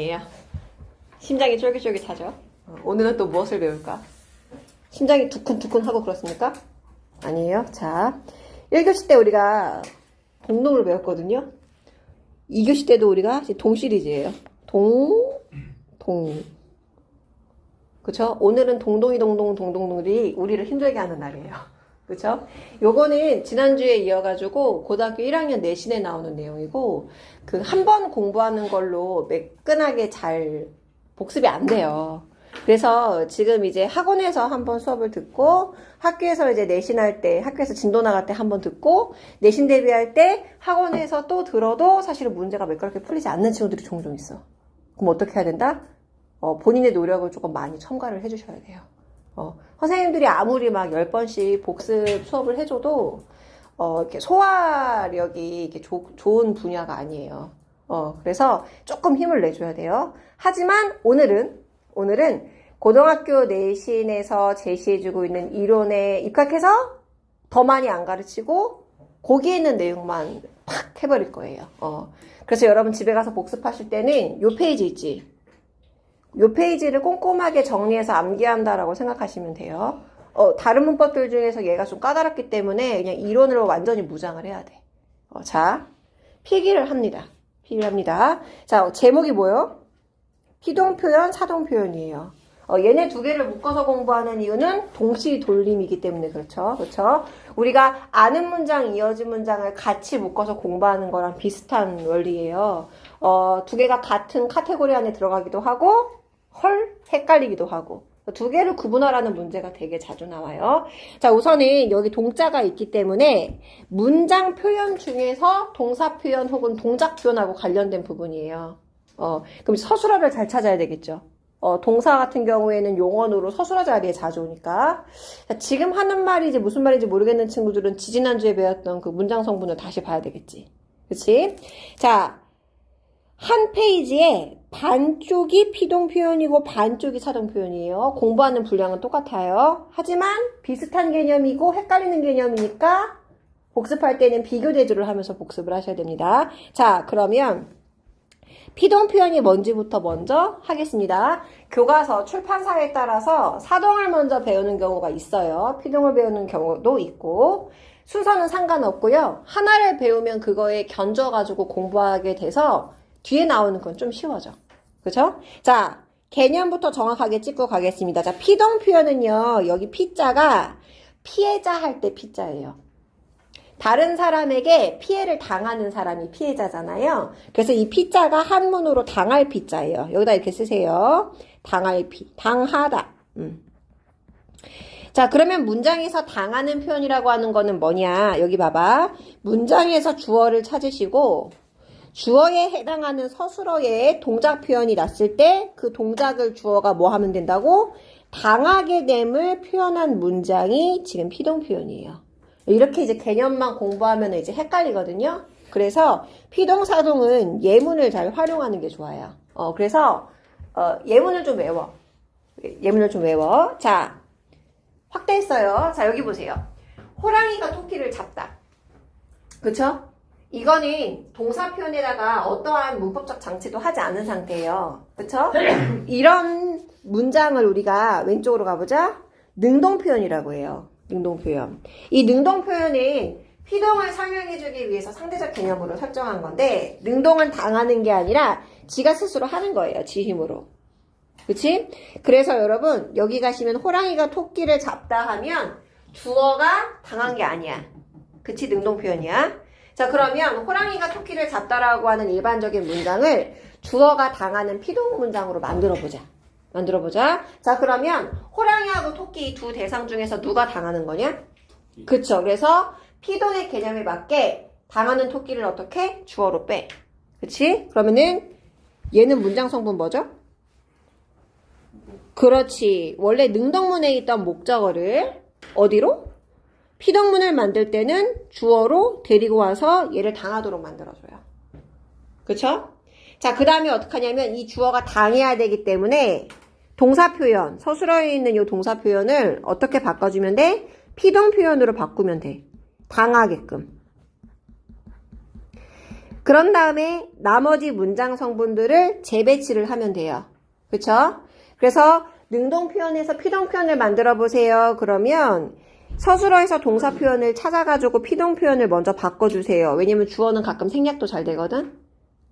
예요. 심장이 쫄깃쫄깃하죠? 오늘은 또 무엇을 배울까? 심장이 두근두근하고 그렇습니까? 아니에요. 자, 1교시 때 우리가 동동을 배웠거든요. 2교시 때도 우리가 동 시리즈예요. 동. 그쵸? 오늘은 동동이동동동동들이 우리를 힘들게 하는 날이에요. 그쵸? 요거는 지난주에 이어가지고 고등학교 1학년 내신에 나오는 내용이고, 그 한 번 공부하는 걸로 매끈하게 잘 복습이 안 돼요. 그래서 지금 이제 학원에서 한번 수업을 듣고, 학교에서 이제 내신할 때, 학교에서 진도 나갈 때 한번 듣고, 내신 대비할 때 학원에서 또 들어도 사실은 문제가 매끄럽게 풀리지 않는 친구들이 종종 있어. 그럼 어떻게 해야 된다? 본인의 노력을 조금 많이 첨가를 해주셔야 돼요. 선생님들이 아무리 막 10번씩 복습 수업을 해줘도, 이렇게 소화력이 이렇게 좋은 분야가 아니에요. 그래서 조금 힘을 내줘야 돼요. 하지만 오늘은 고등학교 내신에서 제시해주고 있는 이론에 입각해서 더 많이 안 가르치고, 거기에 있는 내용만 팍 해버릴 거예요. 그래서 여러분 집에 가서 복습하실 때는 요 페이지 있지? 요 페이지를 꼼꼼하게 정리해서 암기한다라고 생각하시면 돼요. 다른 문법들 중에서 얘가 좀 까다롭기 때문에 그냥 이론으로 완전히 무장을 해야 돼. 자, 필기를 합니다. 자, 제목이 뭐예요? 피동표현, 사동표현이에요. 얘네 두 개를 묶어서 공부하는 이유는 동시 돌림이기 때문에 그렇죠. 우리가 아는 문장, 이어진 문장을 같이 묶어서 공부하는 거랑 비슷한 원리예요. 두 개가 같은 카테고리 안에 들어가기도 하고, 헷갈리기도 하고. 두 개를 구분하라는 문제가 되게 자주 나와요. 자, 우선은 여기 동자가 있기 때문에 문장 표현 중에서 동사 표현 혹은 동작 표현하고 관련된 부분이에요. 그럼 서술어를 잘 찾아야 되겠죠. 동사 같은 경우에는 용언으로 서술어 자리에 자주 오니까. 자, 지금 하는 말이 이제 무슨 말인지 모르겠는 친구들은 지지난주에 배웠던 그 문장 성분을 다시 봐야 되겠지. 그치? 자, 한 페이지에 반쪽이 피동 표현이고 반쪽이 사동 표현이에요. 공부하는 분량은 똑같아요. 하지만 비슷한 개념이고 헷갈리는 개념이니까 복습할 때는 비교 대조를 하면서 복습을 하셔야 됩니다. 자, 그러면 피동 표현이 뭔지부터 먼저 하겠습니다. 교과서 출판사에 따라서 사동을 먼저 배우는 경우가 있어요. 피동을 배우는 경우도 있고, 순서는 상관없고요. 하나를 배우면 그거에 견져가지고 공부하게 돼서 뒤에 나오는 건 좀 쉬워져. 그죠? 자, 개념부터 정확하게 찍고 가겠습니다. 자, 피동 표현은요, 여기 피자가 피해자 할 때 피자예요. 다른 사람에게 피해를 당하는 사람이 피해자잖아요. 그래서 이 피자가 한문으로 당할 피자예요. 여기다 이렇게 쓰세요. 당할 피, 당하다. 자, 그러면 문장에서 당하는 표현이라고 하는 거는 뭐냐? 여기 봐봐. 문장에서 주어를 찾으시고, 주어에 해당하는 서술어에 동작 표현이 났을 때 그 동작을 주어가 뭐 하면 된다고? 당하게 됨을 표현한 문장이 지금 피동 표현이에요. 이렇게 이제 개념만 공부하면 이제 헷갈리거든요. 그래서 피동사동은 예문을 잘 활용하는 게 좋아요. 그래서 예문을 좀 외워. 자, 확대했어요. 자, 여기 보세요. 호랑이가 토끼를 잡다. 그쵸? 이거는 동사 표현에다가 어떠한 문법적 장치도 하지 않은 상태예요. 그쵸? 이런 문장을 우리가 왼쪽으로 가보자. 능동 표현이라고 해요. 능동 표현. 이 능동 표현은 피동을 설명해주기 위해서 상대적 개념으로 설정한 건데, 능동은 당하는 게 아니라 지가 스스로 하는 거예요. 지 힘으로. 그치? 그래서 여러분, 여기 가시면 호랑이가 토끼를 잡다 하면 주어가 당한 게 아니야. 그치? 능동 표현이야. 자, 그러면 호랑이가 토끼를 잡다라고 하는 일반적인 문장을 주어가 당하는 피동 문장으로 만들어보자. 자, 그러면 호랑이하고 토끼 두 대상 중에서 누가 당하는 거냐? 그쵸. 그래서 피동의 개념에 맞게 당하는 토끼를 어떻게? 주어로 빼. 그치? 그러면은 얘는 문장 성분 뭐죠? 그렇지. 원래 능동문에 있던 목적어를 어디로? 피동문을 만들 때는 주어로 데리고 와서 얘를 당하도록 만들어줘요. 그쵸? 자, 그 다음에 어떡하냐면 이 주어가 당해야 되기 때문에 동사 표현, 서술어에 있는 이 동사 표현을 어떻게 바꿔주면 돼? 피동 표현으로 바꾸면 돼. 당하게끔. 그런 다음에 나머지 문장 성분들을 재배치를 하면 돼요. 그쵸? 그래서 능동 표현에서 피동 표현을 만들어 보세요. 그러면 서술어에서 동사 표현을 찾아가지고 피동 표현을 먼저 바꿔주세요. 왜냐면 주어는 가끔 생략도 잘 되거든?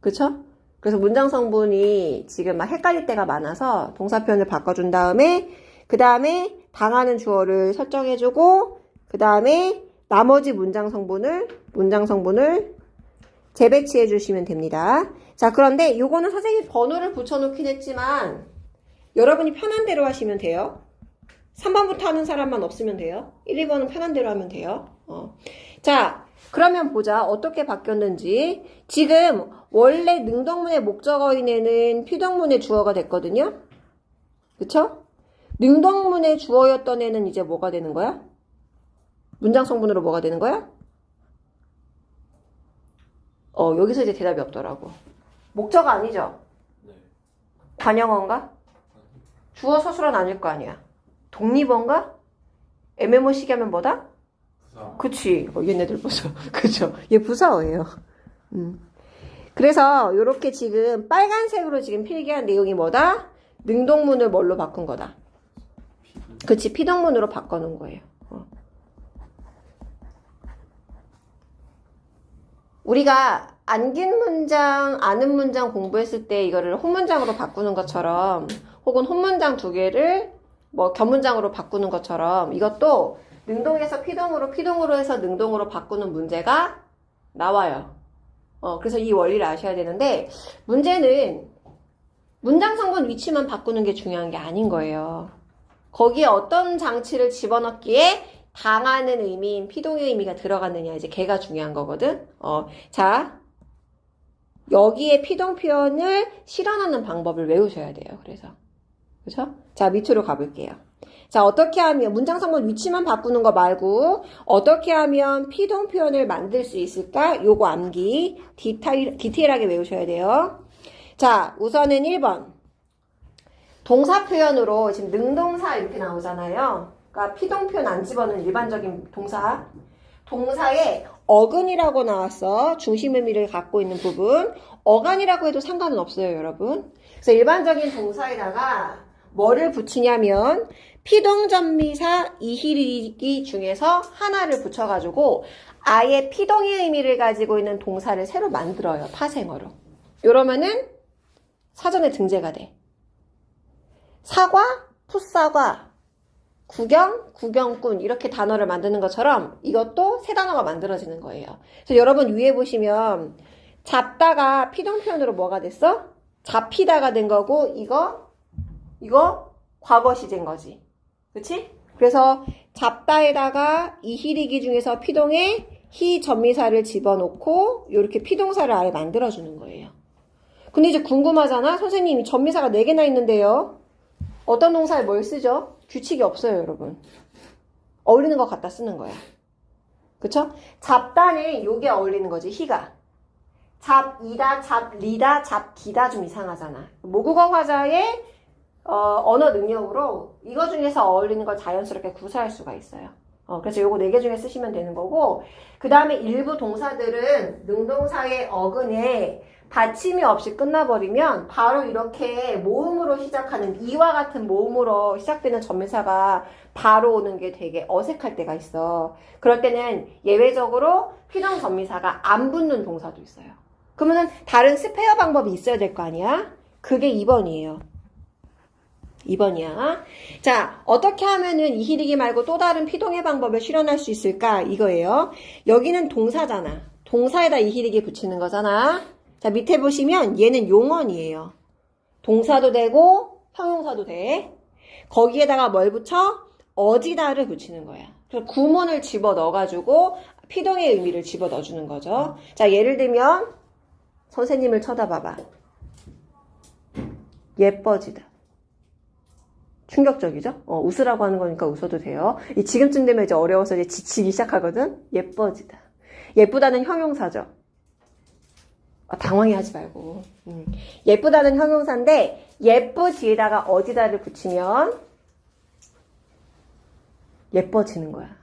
그쵸? 그래서 문장 성분이 지금 막 헷갈릴 때가 많아서 동사 표현을 바꿔준 다음에 그 다음에 당하는 주어를 설정해주고 그 다음에 나머지 문장 성분을 재배치해 주시면 됩니다. 자, 그런데 요거는 선생님이 번호를 붙여놓긴 했지만 여러분이 편한 대로 하시면 돼요. 3번부터 하는 사람만 없으면 돼요. 1, 2번은 편한 대로 하면 돼요. 자, 그러면 보자. 어떻게 바뀌었는지. 지금 원래 능동문의 목적어인에는 피동문의 주어가 됐거든요. 그쵸? 능동문의 주어였던 애는 이제 뭐가 되는 거야? 문장 성분으로 뭐가 되는 거야? 여기서 이제 대답이 없더라고. 목적어 아니죠? 네. 관형어인가? 주어 서술어는 아닐 거 아니야. 독립어인가? 애매모시기 하면 뭐다? 부사. 그치. 얘네들 보소. 그죠? 얘 부사어예요. 그래서 요렇게 지금 빨간색으로 지금 필기한 내용이 뭐다? 능동문을 뭘로 바꾼 거다. 그치. 피동문으로 바꿔놓은 거예요. 우리가 안긴 문장, 아는 문장 공부했을 때 이거를 혼문장으로 바꾸는 것처럼 혹은 혼문장 두 개를 뭐 견문장으로 바꾸는 것처럼 이것도 능동에서 피동으로, 피동으로 해서 능동으로 바꾸는 문제가 나와요. 그래서 이 원리를 아셔야 되는데 문제는 문장 성분 위치만 바꾸는 게 중요한 게 아닌 거예요. 거기에 어떤 장치를 집어넣기에 당하는 의미인 피동의 의미가 들어갔느냐 이제 걔가 중요한 거거든. 자, 여기에 피동 표현을 실현하는 방법을 외우셔야 돼요. 그래서 그렇죠? 자, 밑으로 가볼게요. 자, 어떻게 하면 문장 성분 위치만 바꾸는 거 말고 어떻게 하면 피동 표현을 만들 수 있을까? 요거 암기 디테일하게 외우셔야 돼요. 자, 우선은 1번 동사 표현으로 지금 능동사 이렇게 나오잖아요. 그러니까 피동 표현 안 집어넣은 일반적인 동사. 동사에 어근이라고 나왔어. 중심 의미를 갖고 있는 부분. 어간이라고 해도 상관은 없어요, 여러분. 그래서 일반적인 동사에다가 뭐를 붙이냐면 피동전미사 이히리기 중에서 하나를 붙여가지고 아예 피동의 의미를 가지고 있는 동사를 새로 만들어요. 파생어로. 이러면은 사전에 등재가 돼. 사과, 풋사과, 구경, 구경꾼 이렇게 단어를 만드는 것처럼 이것도 새 단어가 만들어지는 거예요. 그래서 여러분 위에 보시면 잡다가 피동 표현으로 뭐가 됐어? 잡히다가 된 거고 이거 과거 시제인 거지. 그치? 그래서 잡다에다가 이히리기 중에서 피동에 히 전미사를 집어넣고 이렇게 피동사를 아예 만들어주는 거예요. 근데 이제 궁금하잖아? 선생님이 전미사가 4개나 있는데요. 어떤 동사에 뭘 쓰죠? 규칙이 없어요, 여러분. 어울리는 것 갖다 쓰는 거야. 그쵸? 잡다는 요게 어울리는 거지, 히가. 잡이다, 잡리다, 잡기다 좀 이상하잖아. 모국어 화자의 언어 능력으로 이거 중에서 어울리는 걸 자연스럽게 구사할 수가 있어요. 그래서 요거 4개 중에 쓰시면 되는 거고, 그 다음에 일부 동사들은 능동사의 어근에 받침이 없이 끝나버리면 바로 이렇게 모음으로 시작하는 이와 같은 모음으로 시작되는 전미사가 바로 오는 게 되게 어색할 때가 있어. 그럴 때는 예외적으로 피동 전미사가 안 붙는 동사도 있어요. 그러면은 다른 스페어 방법이 있어야 될 거 아니야? 그게 2번이에요. 2번이야. 자, 어떻게 하면은 이히리기 말고 또 다른 피동의 방법을 실현할 수 있을까? 이거예요. 여기는 동사잖아. 동사에다 이히리기 붙이는 거잖아. 자, 밑에 보시면 얘는 용언이에요. 동사도 되고 형용사도 돼. 거기에다가 뭘 붙여? 어디다를 붙이는 거야. 그래서 구문을 집어넣어가지고 피동의 의미를 집어넣어주는 거죠. 자, 예를 들면 선생님을 쳐다봐봐. 예뻐지다. 충격적이죠? 웃으라고 하는 거니까 웃어도 돼요. 지금쯤 되면 이제 어려워서 이제 지치기 시작하거든? 예뻐지다. 예쁘다는 형용사죠. 당황해 하지 말고. 예쁘다는 형용사인데 예쁘 뒤에다가 어디다를 붙이면 예뻐지는 거야.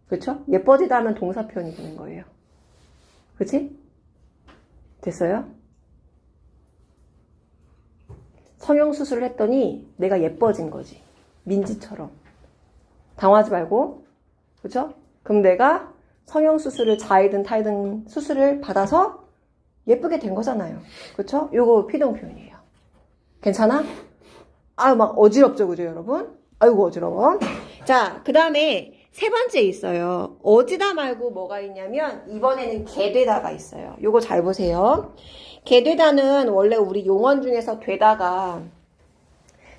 그렇죠? 예뻐지다 하면 동사 표현이 되는 거예요. 그치? 됐어요? 성형수술을 했더니 내가 예뻐진 거지. 민지처럼. 당황하지 말고. 그죠? 그럼 내가 성형수술을 자이든 타이든 수술을 받아서 예쁘게 된 거잖아요. 그쵸? 요거 피동 표현이에요. 괜찮아? 아, 막 어지럽죠, 그죠, 여러분? 아이고, 어지러워. 자, 그 다음에 세 번째 있어요. 어지다 말고 뭐가 있냐면, 이번에는 개되다가 있어요. 요거 잘 보세요. 개되다는 원래 우리 용언 중에서 되다가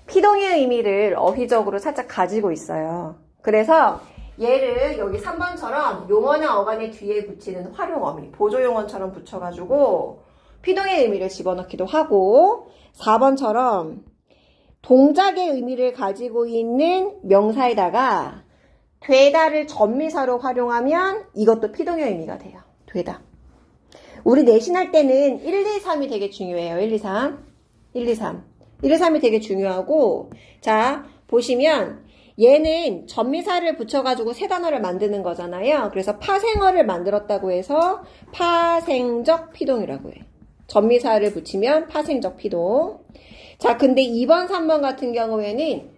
피동의 의미를 어휘적으로 살짝 가지고 있어요. 그래서 얘를 여기 3번처럼 용어나 어간의 뒤에 붙이는 활용어미, 보조용언처럼 붙여가지고 피동의 의미를 집어넣기도 하고, 4번처럼 동작의 의미를 가지고 있는 명사에다가 되다를 전미사로 활용하면 이것도 피동의 의미가 돼요. 되다. 우리 내신할 때는 1, 2, 3이 되게 중요해요. 1, 2, 3. 1, 2, 3. 1, 2, 3이 되게 중요하고, 자, 보시면 얘는 전미사를 붙여가지고 세 단어를 만드는 거잖아요. 그래서 파생어를 만들었다고 해서 파생적 피동이라고 해. 전미사를 붙이면 파생적 피동. 자, 근데 2번, 3번 같은 경우에는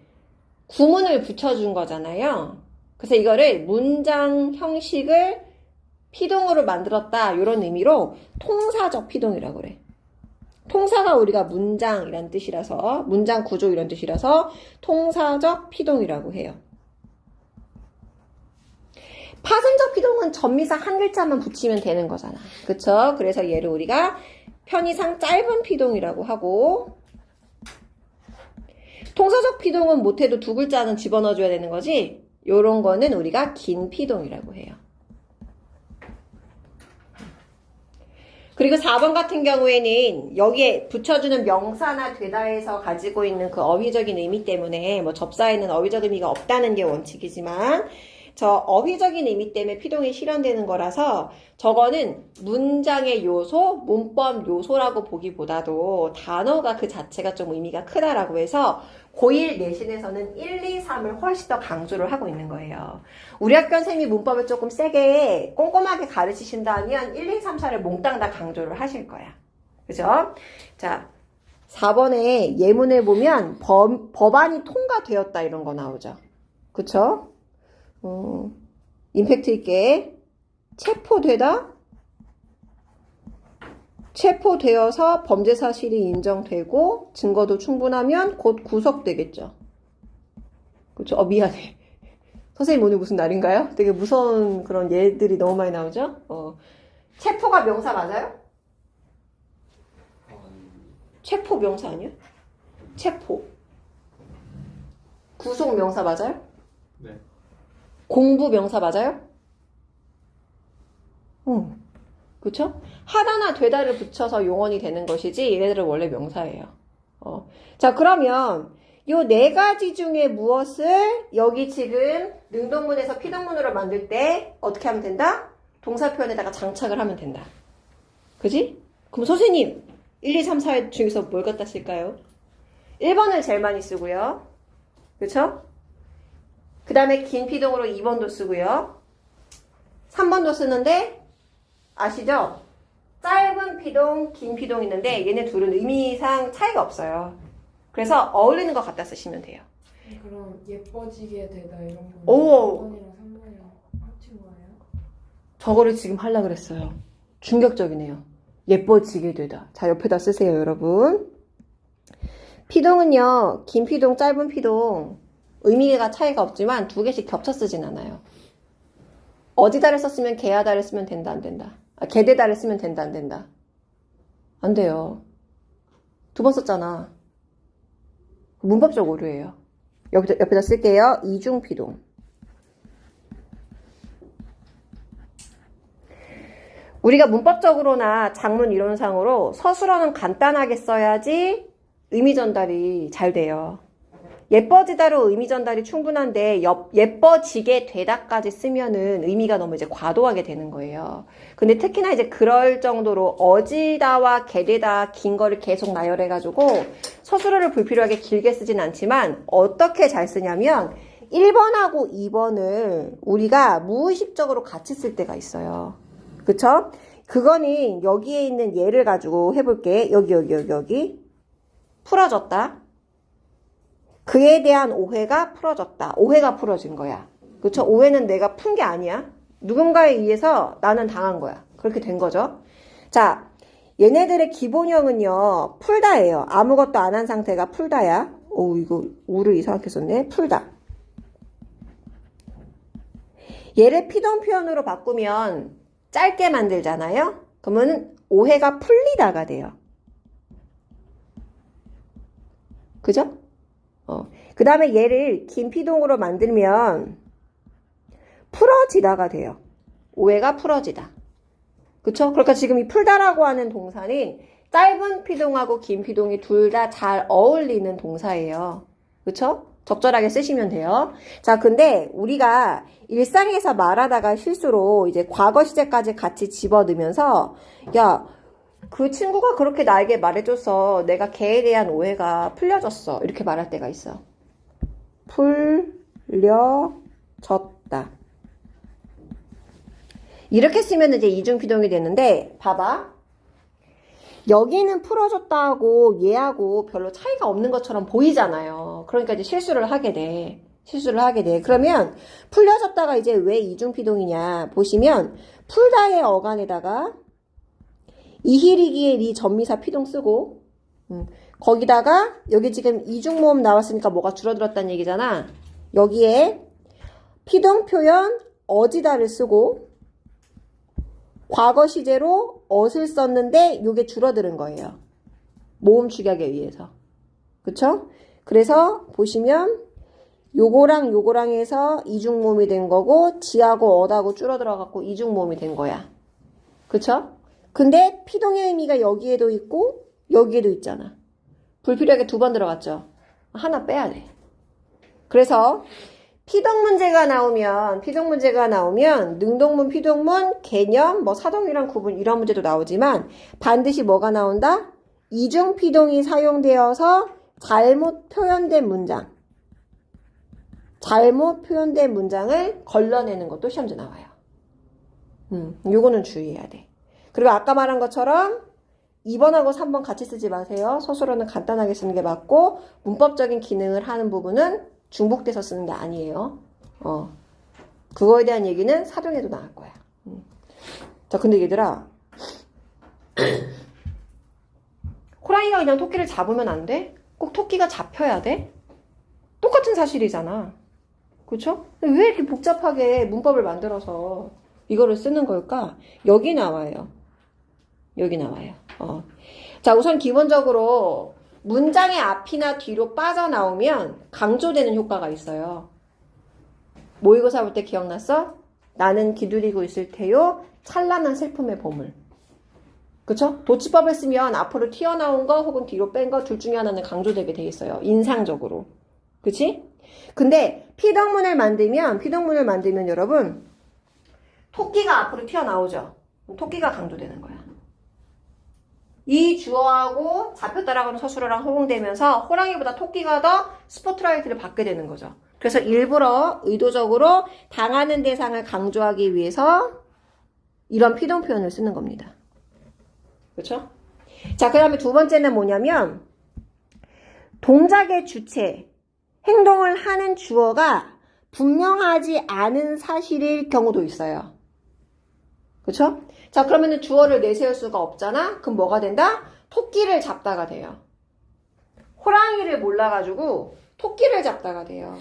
구문을 붙여준 거잖아요. 그래서 이거를 문장 형식을 피동으로 만들었다, 이런 의미로 통사적 피동이라고 그래. 통사가 우리가 문장이란 뜻이라서, 문장 구조 이런 뜻이라서 통사적 피동이라고 해요. 파생적 피동은 전미사 한 글자만 붙이면 되는 거잖아. 그쵸? 그래서 얘를 우리가 편의상 짧은 피동이라고 하고, 통사적 피동은 못해도 두 글자는 집어넣어줘야 되는 거지, 요런 거는 우리가 긴 피동이라고 해요. 그리고 4번 같은 경우에는 여기에 붙여주는 명사나 되다에서 가지고 있는 그 어휘적인 의미 때문에, 뭐 접사에는 어휘적 의미가 없다는 게 원칙이지만, 저 어휘적인 의미 때문에 피동이 실현되는 거라서 저거는 문장의 요소, 문법 요소라고 보기보다도 단어가 그 자체가 좀 의미가 크다라고 해서 고1 내신에서는 1, 2, 3을 훨씬 더 강조를 하고 있는 거예요. 우리 학교 선생님이 문법을 조금 세게 꼼꼼하게 가르치신다면 1, 2, 3, 4를 몽땅 다 강조를 하실 거야. 그죠? 자, 4번에 예문을 보면 법안이 통과되었다 이런 거 나오죠. 그쵸? 임팩트 있게 체포되다, 체포되어서 범죄 사실이 인정되고 증거도 충분하면 곧 구속되겠죠. 그렇죠? 미안해. 선생님 오늘 무슨 날인가요? 되게 무서운 그런 예들이 너무 많이 나오죠? 체포가 명사 맞아요? 체포 명사 아니에요? 체포. 구속 명사 맞아요? 네. 공부 명사 맞아요? 그쵸? 하다나 되다를 붙여서 용언이 되는 것이지 얘네들은 원래 명사예요. 자, 그러면 요 네 가지 중에 무엇을 여기 지금 능동문에서 피동문으로 만들 때 어떻게 하면 된다? 동사 표현에다가 장착을 하면 된다. 그지? 그럼 선생님 1, 2, 3, 4 중에서 뭘 갖다 쓸까요? 1번을 제일 많이 쓰고요. 그쵸? 그 다음에 긴 피동으로 2번도 쓰고요. 3번도 쓰는데 아시죠? 짧은 피동, 긴 피동 있는데 얘네 둘은 의미상 차이가 없어요. 그래서 어울리는 거 갖다 쓰시면 돼요. 그럼 예뻐지게 되다 이런 거 오! 2번이랑 3번이랑 합친 거예요? 저거를 지금 하려고 그랬어요. 충격적이네요. 예뻐지게 되다. 자, 옆에다 쓰세요, 여러분. 피동은요, 긴 피동, 짧은 피동 의미가 차이가 없지만 두 개씩 겹쳐 쓰진 않아요. 어디다를 썼으면 개하다를 쓰면 된다, 안 된다? 개되다를 쓰면 된다, 안 된다? 안 돼요. 두 번 썼잖아. 문법적 오류예요. 옆에다 쓸게요. 이중피동. 우리가 문법적으로나 작문 이론상으로 서술어는 간단하게 써야지 의미 전달이 잘 돼요. 예뻐지다로 의미 전달이 충분한데 예뻐지게 되다까지 쓰면은 의미가 너무 이제 과도하게 되는 거예요. 근데 특히나 이제 그럴 정도로 어지다와 개되다 긴 거를 계속 나열해가지고 서술어를 불필요하게 길게 쓰진 않지만 어떻게 잘 쓰냐면 1번하고 2번을 우리가 무의식적으로 같이 쓸 때가 있어요. 그쵸? 그거는 여기에 있는 얘를 가지고 해볼게. 여기. 풀어졌다. 그에 대한 오해가 풀어졌다. 오해가 풀어진 거야. 그쵸? 오해는 내가 푼 게 아니야. 누군가에 의해서 나는 당한 거야. 그렇게 된 거죠. 자, 얘네들의 기본형은요, 풀다예요. 아무것도 안 한 상태가 풀다야. 오, 이거 우를 이상하게 썼네. 풀다. 얘를 피동 표현으로 바꾸면 짧게 만들잖아요. 그러면 오해가 풀리다가 돼요. 그죠? 그 다음에 얘를 긴 피동으로 만들면 풀어지다가 돼요. 오해가 풀어지다. 그쵸? 그러니까 지금 이 풀다라고 하는 동사는 짧은 피동하고 긴 피동이 둘 다 잘 어울리는 동사예요. 그쵸? 적절하게 쓰시면 돼요. 자, 근데 우리가 일상에서 말하다가 실수로 이제 과거 시제까지 같이 집어넣으면서 야, 그 친구가 그렇게 나에게 말해줘서 내가 걔에 대한 오해가 풀려졌어. 이렇게 말할 때가 있어. 풀려졌다. 이렇게 쓰면 이제 이중피동이 되는데 봐봐. 여기는 풀어졌다고 얘하고 별로 차이가 없는 것처럼 보이잖아요. 그러니까 이제 실수를 하게 돼. 그러면 풀려졌다가 이제 왜 이중피동이냐 보시면 풀다의 어간에다가 이히리기에 리 전미사 피동 쓰고 거기다가 여기 지금 이중모음 나왔으니까 뭐가 줄어들었다는 얘기잖아. 여기에 피동 표현 어지다를 쓰고 과거 시제로 엇을 썼는데 이게 줄어드는 거예요. 모음 축약에 의해서. 그쵸? 그래서 보시면 요거랑 요거랑 해서 이중모음이 된 거고 지하고 어하고 줄어들어 갖고 이중모음이 된 거야. 그쵸? 근데 피동의 의미가 여기에도 있고 여기에도 있잖아. 불필요하게 두 번 들어갔죠. 하나 빼야 돼. 그래서 피동 문제가 나오면 능동문, 피동문, 개념, 뭐 사동이랑 구분 이런 문제도 나오지만 반드시 뭐가 나온다? 이중 피동이 사용되어서 잘못 표현된 문장을 걸러내는 것도 시험지 나와요. 요거는 주의해야 돼. 그리고 아까 말한 것처럼 2번하고 3번 같이 쓰지 마세요. 서술어는 간단하게 쓰는 게 맞고 문법적인 기능을 하는 부분은 중복돼서 쓰는 게 아니에요. 그거에 대한 얘기는 사동에도 나올 거야. 자, 근데 얘들아. 호랑이가 그냥 토끼를 잡으면 안 돼? 꼭 토끼가 잡혀야 돼? 똑같은 사실이잖아. 그쵸? 왜 이렇게 복잡하게 문법을 만들어서 이거를 쓰는 걸까? 여기 나와요. 자, 우선 기본적으로 문장의 앞이나 뒤로 빠져나오면 강조되는 효과가 있어요. 모의고사 볼 때 기억났어? 나는 기다리고 있을 테요. 찬란한 슬픔의 봄을. 그쵸? 도치법을 쓰면 앞으로 튀어나온 거 혹은 뒤로 뺀 거 둘 중에 하나는 강조되게 돼 있어요. 인상적으로. 그치? 근데 피동문을 만들면 여러분 토끼가 앞으로 튀어나오죠? 토끼가 강조되는 거야. 이 주어하고 잡혔다라고 하는 서술어랑 호응되면서 호랑이보다 토끼가 더 스포트라이트를 받게 되는 거죠. 그래서 일부러 의도적으로 당하는 대상을 강조하기 위해서 이런 피동 표현을 쓰는 겁니다. 그렇죠? 자, 그 다음에 두 번째는 뭐냐면 동작의 주체, 행동을 하는 주어가 분명하지 않은 사실일 경우도 있어요. 그렇죠? 자, 그러면은 주어를 내세울 수가 없잖아? 그럼 뭐가 된다? 토끼를 잡다가 돼요. 호랑이를 몰라가지고 토끼를 잡다가 돼요.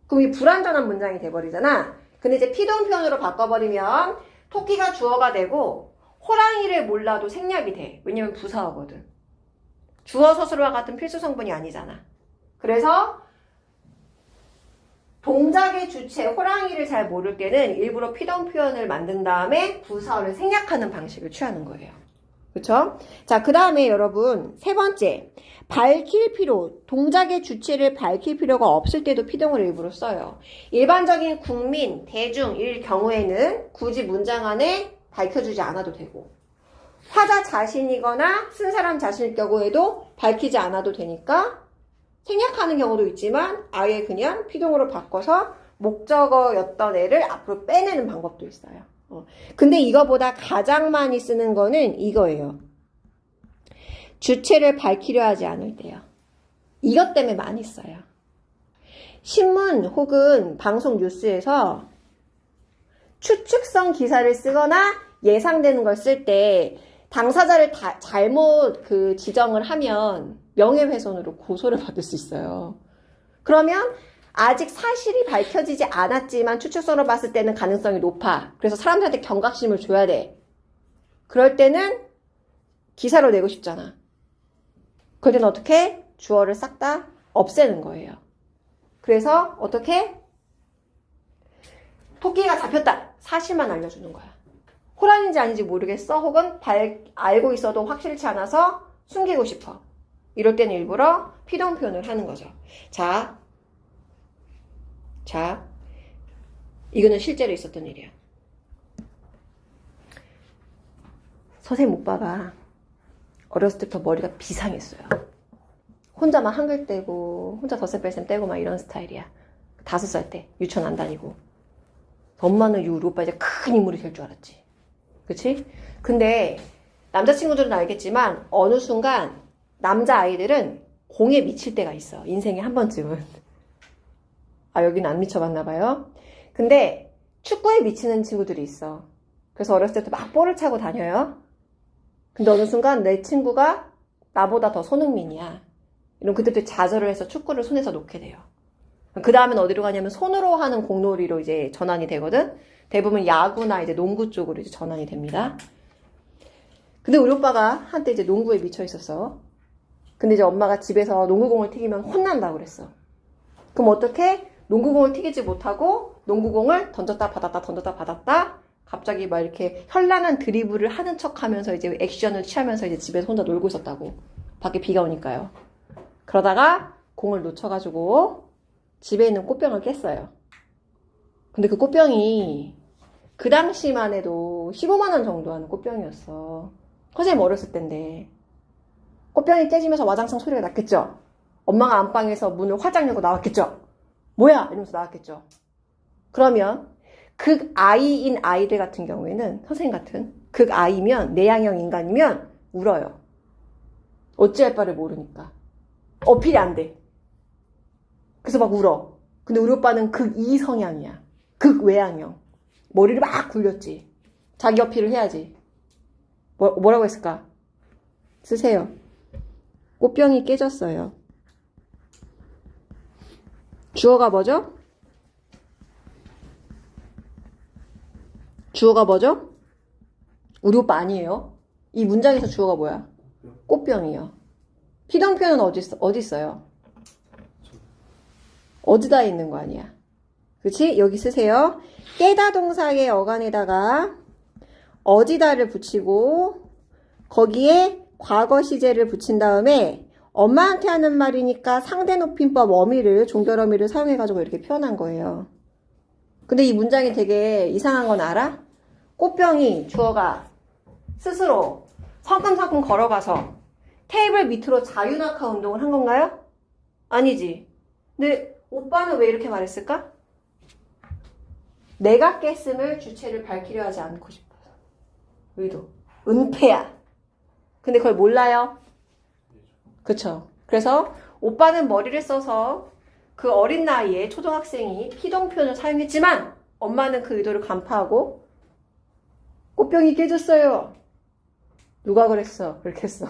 그럼 이 불완전한 문장이 돼버리잖아? 근데 이제 피동 표현으로 바꿔버리면 토끼가 주어가 되고 호랑이를 몰라도 생략이 돼. 왜냐면 부사어거든. 주어 서술어와 같은 필수 성분이 아니잖아. 그래서 동작의 주체, 호랑이를 잘 모를 때는 일부러 피동 표현을 만든 다음에 부사어를 생략하는 방식을 취하는 거예요. 그쵸? 자, 그 다음에 여러분, 세 번째. 밝힐 필요, 동작의 주체를 밝힐 필요가 없을 때도 피동을 일부러 써요. 일반적인 국민, 대중일 경우에는 굳이 문장 안에 밝혀주지 않아도 되고, 화자 자신이거나 쓴 사람 자신일 경우에도 밝히지 않아도 되니까 생략하는 경우도 있지만 아예 그냥 피동으로 바꿔서 목적어였던 애를 앞으로 빼내는 방법도 있어요. 근데 이거보다 가장 많이 쓰는 거는 이거예요. 주체를 밝히려 하지 않을 때요. 이것 때문에 많이 써요. 신문 혹은 방송 뉴스에서 추측성 기사를 쓰거나 예상되는 걸 쓸 때 당사자를 잘못 지정을 하면 명예훼손으로 고소를 받을 수 있어요. 그러면 아직 사실이 밝혀지지 않았지만 추측성으로 봤을 때는 가능성이 높아. 그래서 사람들한테 경각심을 줘야 돼. 그럴 때는 기사로 내고 싶잖아. 그럴 때는 어떻게? 주어를 싹 다 없애는 거예요. 그래서 어떻게? 토끼가 잡혔다. 사실만 알려주는 거야. 호랑인지 아닌지 모르겠어. 혹은 알고 있어도 확실치 않아서 숨기고 싶어. 이럴 때는 일부러 피동 표현을 하는 거죠. 자, 이거는 실제로 있었던 일이야. 선생님 오빠가 어렸을 때부터 머리가 비상했어요. 혼자만 한글 떼고 혼자 덧셈 뺄셈 떼고 막 이런 스타일이야. 5살 때 유치원 안 다니고. 엄마는 우리 오빠 이제 큰 인물이 될 줄 알았지. 그치? 근데 남자친구들은 알겠지만 어느 순간 남자아이들은 공에 미칠 때가 있어. 인생에 한 번쯤은. 아, 여기는 안 미쳐봤나 봐요. 근데 축구에 미치는 친구들이 있어. 그래서 어렸을 때부터 막 볼을 차고 다녀요. 근데 어느 순간 내 친구가 나보다 더 손흥민이야. 이런 그때부터 좌절을 해서 축구를 손에서 놓게 돼요. 그 다음엔 어디로 가냐면 손으로 하는 공놀이로 이제 전환이 되거든. 대부분 야구나 이제 농구 쪽으로 이제 전환이 됩니다. 근데 우리 오빠가 한때 이제 농구에 미쳐 있었어. 근데 이제 엄마가 집에서 농구공을 튀기면 혼난다고 그랬어. 그럼 어떻게? 농구공을 튀기지 못하고 농구공을 던졌다 받았다 던졌다 받았다 갑자기 막 이렇게 현란한 드리블을 하는 척 하면서 이제 액션을 취하면서 이제 집에서 혼자 놀고 있었다고. 밖에 비가 오니까요. 그러다가 공을 놓쳐가지고 집에 있는 꽃병을 깼어요. 근데 그 꽃병이 그 당시만 해도 15만원 정도 하는 꽃병이었어. 선생님 어렸을 때인데. 꽃병이 깨지면서 와장창 소리가 났겠죠? 엄마가 안방에서 문을 활짝 열고 나왔겠죠? 뭐야? 이러면서 나왔겠죠? 그러면 극아이인 아이들 같은 경우에는 선생님 같은 극아이면 내향형 인간이면 울어요. 어찌할 바를 모르니까. 어필이 안 돼. 그래서 막 울어. 근데 우리 오빠는 극이 성향이야. 극외향형. 머리를 막 굴렸지. 자기 어필을 해야지. 뭐라고 했을까? 쓰세요. 꽃병이 깨졌어요. 주어가 뭐죠? 주어가 뭐죠? 우리 오빠 아니에요. 이 문장에서 주어가 뭐야? 꽃병이요. 피동 표현은 어디 있어요? 어디다 있는 거 아니야. 그치? 여기 쓰세요. 깨다 동사의 어간에다가 어디다를 붙이고 거기에 과거 시제를 붙인 다음에 엄마한테 하는 말이니까 상대 높임법 어미를 종결 어미를 사용해가지고 이렇게 표현한 거예요. 근데 이 문장이 되게 이상한 건 알아? 꽃병이 주어가 스스로 성큼성큼 걸어가서 테이블 밑으로 자유낙하 운동을 한 건가요? 아니지. 근데 오빠는 왜 이렇게 말했을까? 내가 깼음을 주체를 밝히려 하지 않고 싶어서. 의도. 은폐야. 근데 그걸 몰라요. 그쵸. 그래서 오빠는 머리를 써서 그 어린 나이에 초등학생이 피동 표현을 사용했지만 엄마는 그 의도를 간파하고 꽃병이 깨졌어요. 누가 그랬어? 그렇게 했어.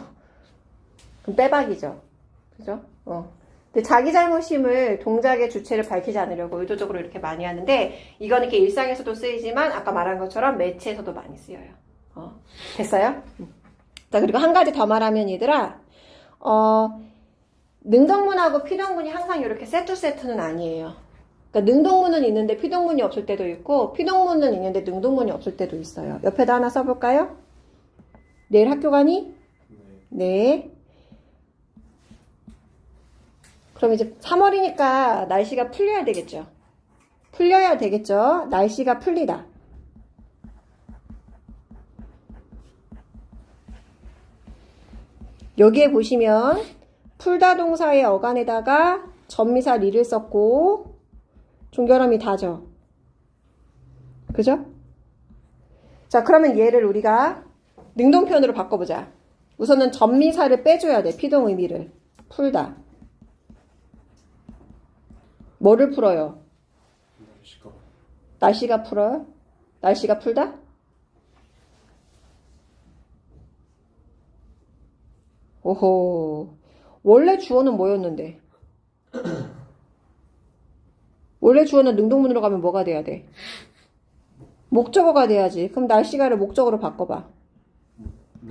그럼 빼박이죠. 그죠? 근데 자기 잘못임을 동작의 주체를 밝히지 않으려고 의도적으로 이렇게 많이 하는데 이거는 이렇게 일상에서도 쓰이지만 아까 말한 것처럼 매체에서도 많이 쓰여요. 됐어요? 자, 그리고 한 가지 더 말하면 얘들아, 능동문하고 피동문이 항상 이렇게 세트는 아니에요. 그러니까 능동문은 있는데 피동문이 없을 때도 있고 피동문은 있는데 능동문이 없을 때도 있어요. 옆에다 하나 써볼까요? 내일 학교 가니? 네. 그럼 이제 3월이니까 날씨가 풀려야 되겠죠. 풀려야 되겠죠. 날씨가 풀리다. 여기에 보시면 풀다 동사의 어간에다가 전미사 리를 썼고 종결어미 다죠. 그죠? 자, 그러면 얘를 우리가 능동 표현으로 바꿔보자. 우선은 전미사를 빼줘야 돼. 피동 의미를. 풀다. 뭐를 풀어요? 날씨가 풀어요? 날씨가 풀다? 오호. 원래 주어는 뭐였는데? 원래 주어는 능동문으로 가면 뭐가 돼야 돼? 목적어가 돼야지. 그럼 날씨가를 목적어로 바꿔봐.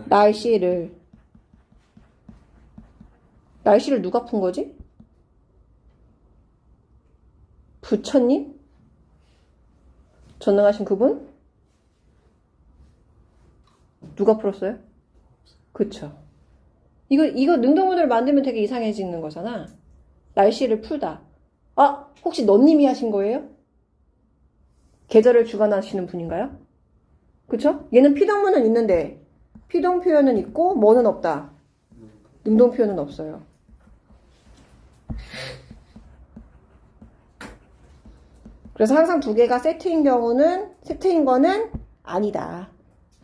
날씨를 누가 푼 거지? 부처님? 전능하신 그분? 누가 풀었어요? 그쵸. 이거 능동문을 만들면 되게 이상해지는 거잖아. 날씨를 풀다. 아, 혹시 너님이 하신 거예요? 계절을 주관하시는 분인가요? 그쵸? 얘는 피동문은 있는데 피동 표현은 있고 뭐는 없다. 능동 표현은 없어요. 그래서 항상 두 개가 세트인 거는 아니다.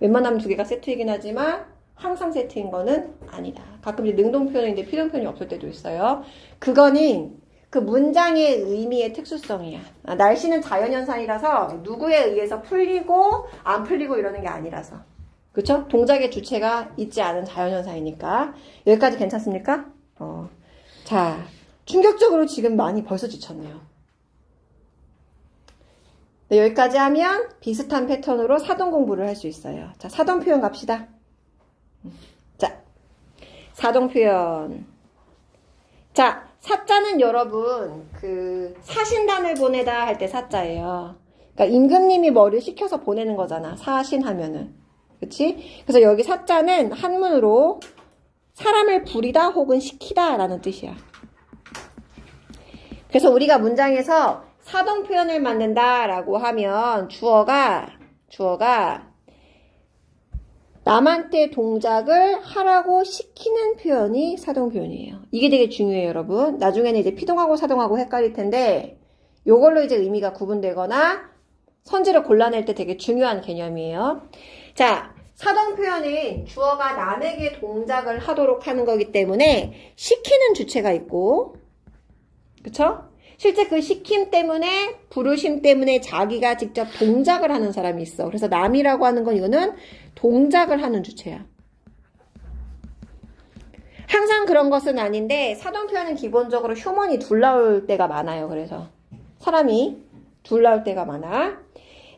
웬만하면 두 개가 세트이긴 하지만 항상 세트인 거는 아니다. 가끔 이제 능동 표현인데 피동 표현이 없을 때도 있어요. 그거는 그 문장의 의미의 특수성이야. 날씨는 자연현상이라서 누구에 의해서 풀리고 안 풀리고 이러는 게 아니라서. 그쵸? 동작의 주체가 있지 않은 자연현상이니까. 여기까지 괜찮습니까? 자, 충격적으로 지금 많이 벌써 지쳤네요. 네, 여기까지 하면 비슷한 패턴으로 사동 공부를 할 수 있어요. 자, 사동 표현 갑시다. 자, 사동 표현. 자, 사자는 여러분, 사신단을 보내다 할 때 사자예요. 그러니까 임금님이 뭐를 시켜서 보내는 거잖아. 사신하면은. 그치? 그래서 여기 사자는 한문으로 사람을 부리다 혹은 시키다 라는 뜻이야. 그래서 우리가 문장에서 사동 표현을 만든다 라고 하면 주어가 남한테 동작을 하라고 시키는 표현이 사동 표현이에요. 이게 되게 중요해요, 여러분. 나중에는 이제 피동하고 사동하고 헷갈릴 텐데 요걸로 이제 의미가 구분되거나 선지를 골라낼 때 되게 중요한 개념이에요. 자, 사동 표현은 주어가 남에게 동작을 하도록 하는 거기 때문에 시키는 주체가 있고, 그쵸? 실제 그 시킴 때문에, 부르심 때문에 자기가 직접 동작을 하는 사람이 있어. 그래서 남이라고 하는 건 이거는 동작을 하는 주체야. 항상 그런 것은 아닌데 사동 표현은 기본적으로 휴먼이 둘 나올 때가 많아요. 그래서 사람이 둘 나올 때가 많아.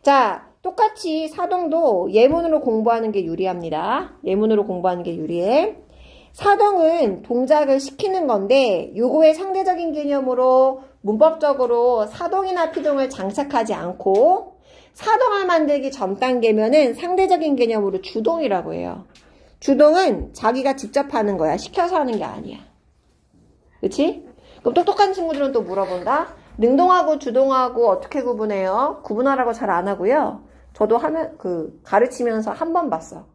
자, 똑같이 사동도 예문으로 공부하는 게 유리합니다. 예문으로 공부하는 게 유리해. 사동은 동작을 시키는 건데 요거의 상대적인 개념으로 문법적으로 사동이나 피동을 장착하지 않고 사동을 만들기 전 단계면은 상대적인 개념으로 주동이라고 해요. 주동은 자기가 직접 하는 거야. 시켜서 하는 게 아니야. 그치? 그럼 똑똑한 친구들은 또 물어본다. 능동하고 주동하고 어떻게 구분해요? 구분하라고 잘 안 하고요. 저도 가르치면서 한 번 봤어.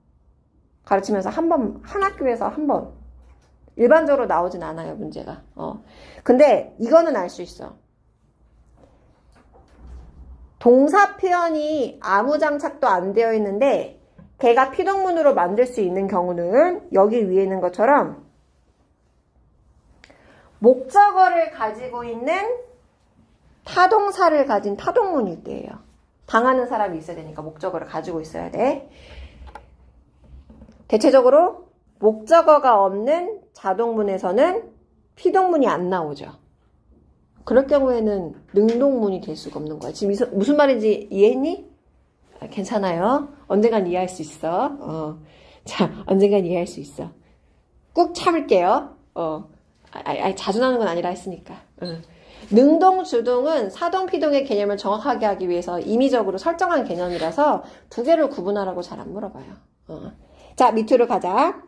가르치면서 한 학교에서 한 번. 일반적으로 나오진 않아요, 문제가. 근데 이거는 알 수 있어. 동사 표현이 아무 장착도 안 되어 있는데 걔가 피동문으로 만들 수 있는 경우는 여기 위에 있는 것처럼 목적어를 가지고 있는 타동사를 가진 타동문일 때예요. 당하는 사람이 있어야 되니까 목적어를 가지고 있어야 돼. 대체적으로 목적어가 없는 자동문에서는 피동문이 안 나오죠. 그럴 경우에는 능동문이 될 수가 없는 거야. 지금 무슨 말인지 이해했니? 괜찮아요. 언젠간 이해할 수 있어. 자, 언젠간 이해할 수 있어. 꾹 참을게요. 자주 나오는 건 아니라 했으니까. 능동, 주동은 사동, 피동의 개념을 정확하게 하기 위해서 임의적으로 설정한 개념이라서 두 개를 구분하라고 잘 안 물어봐요. 자, 밑으로 가자.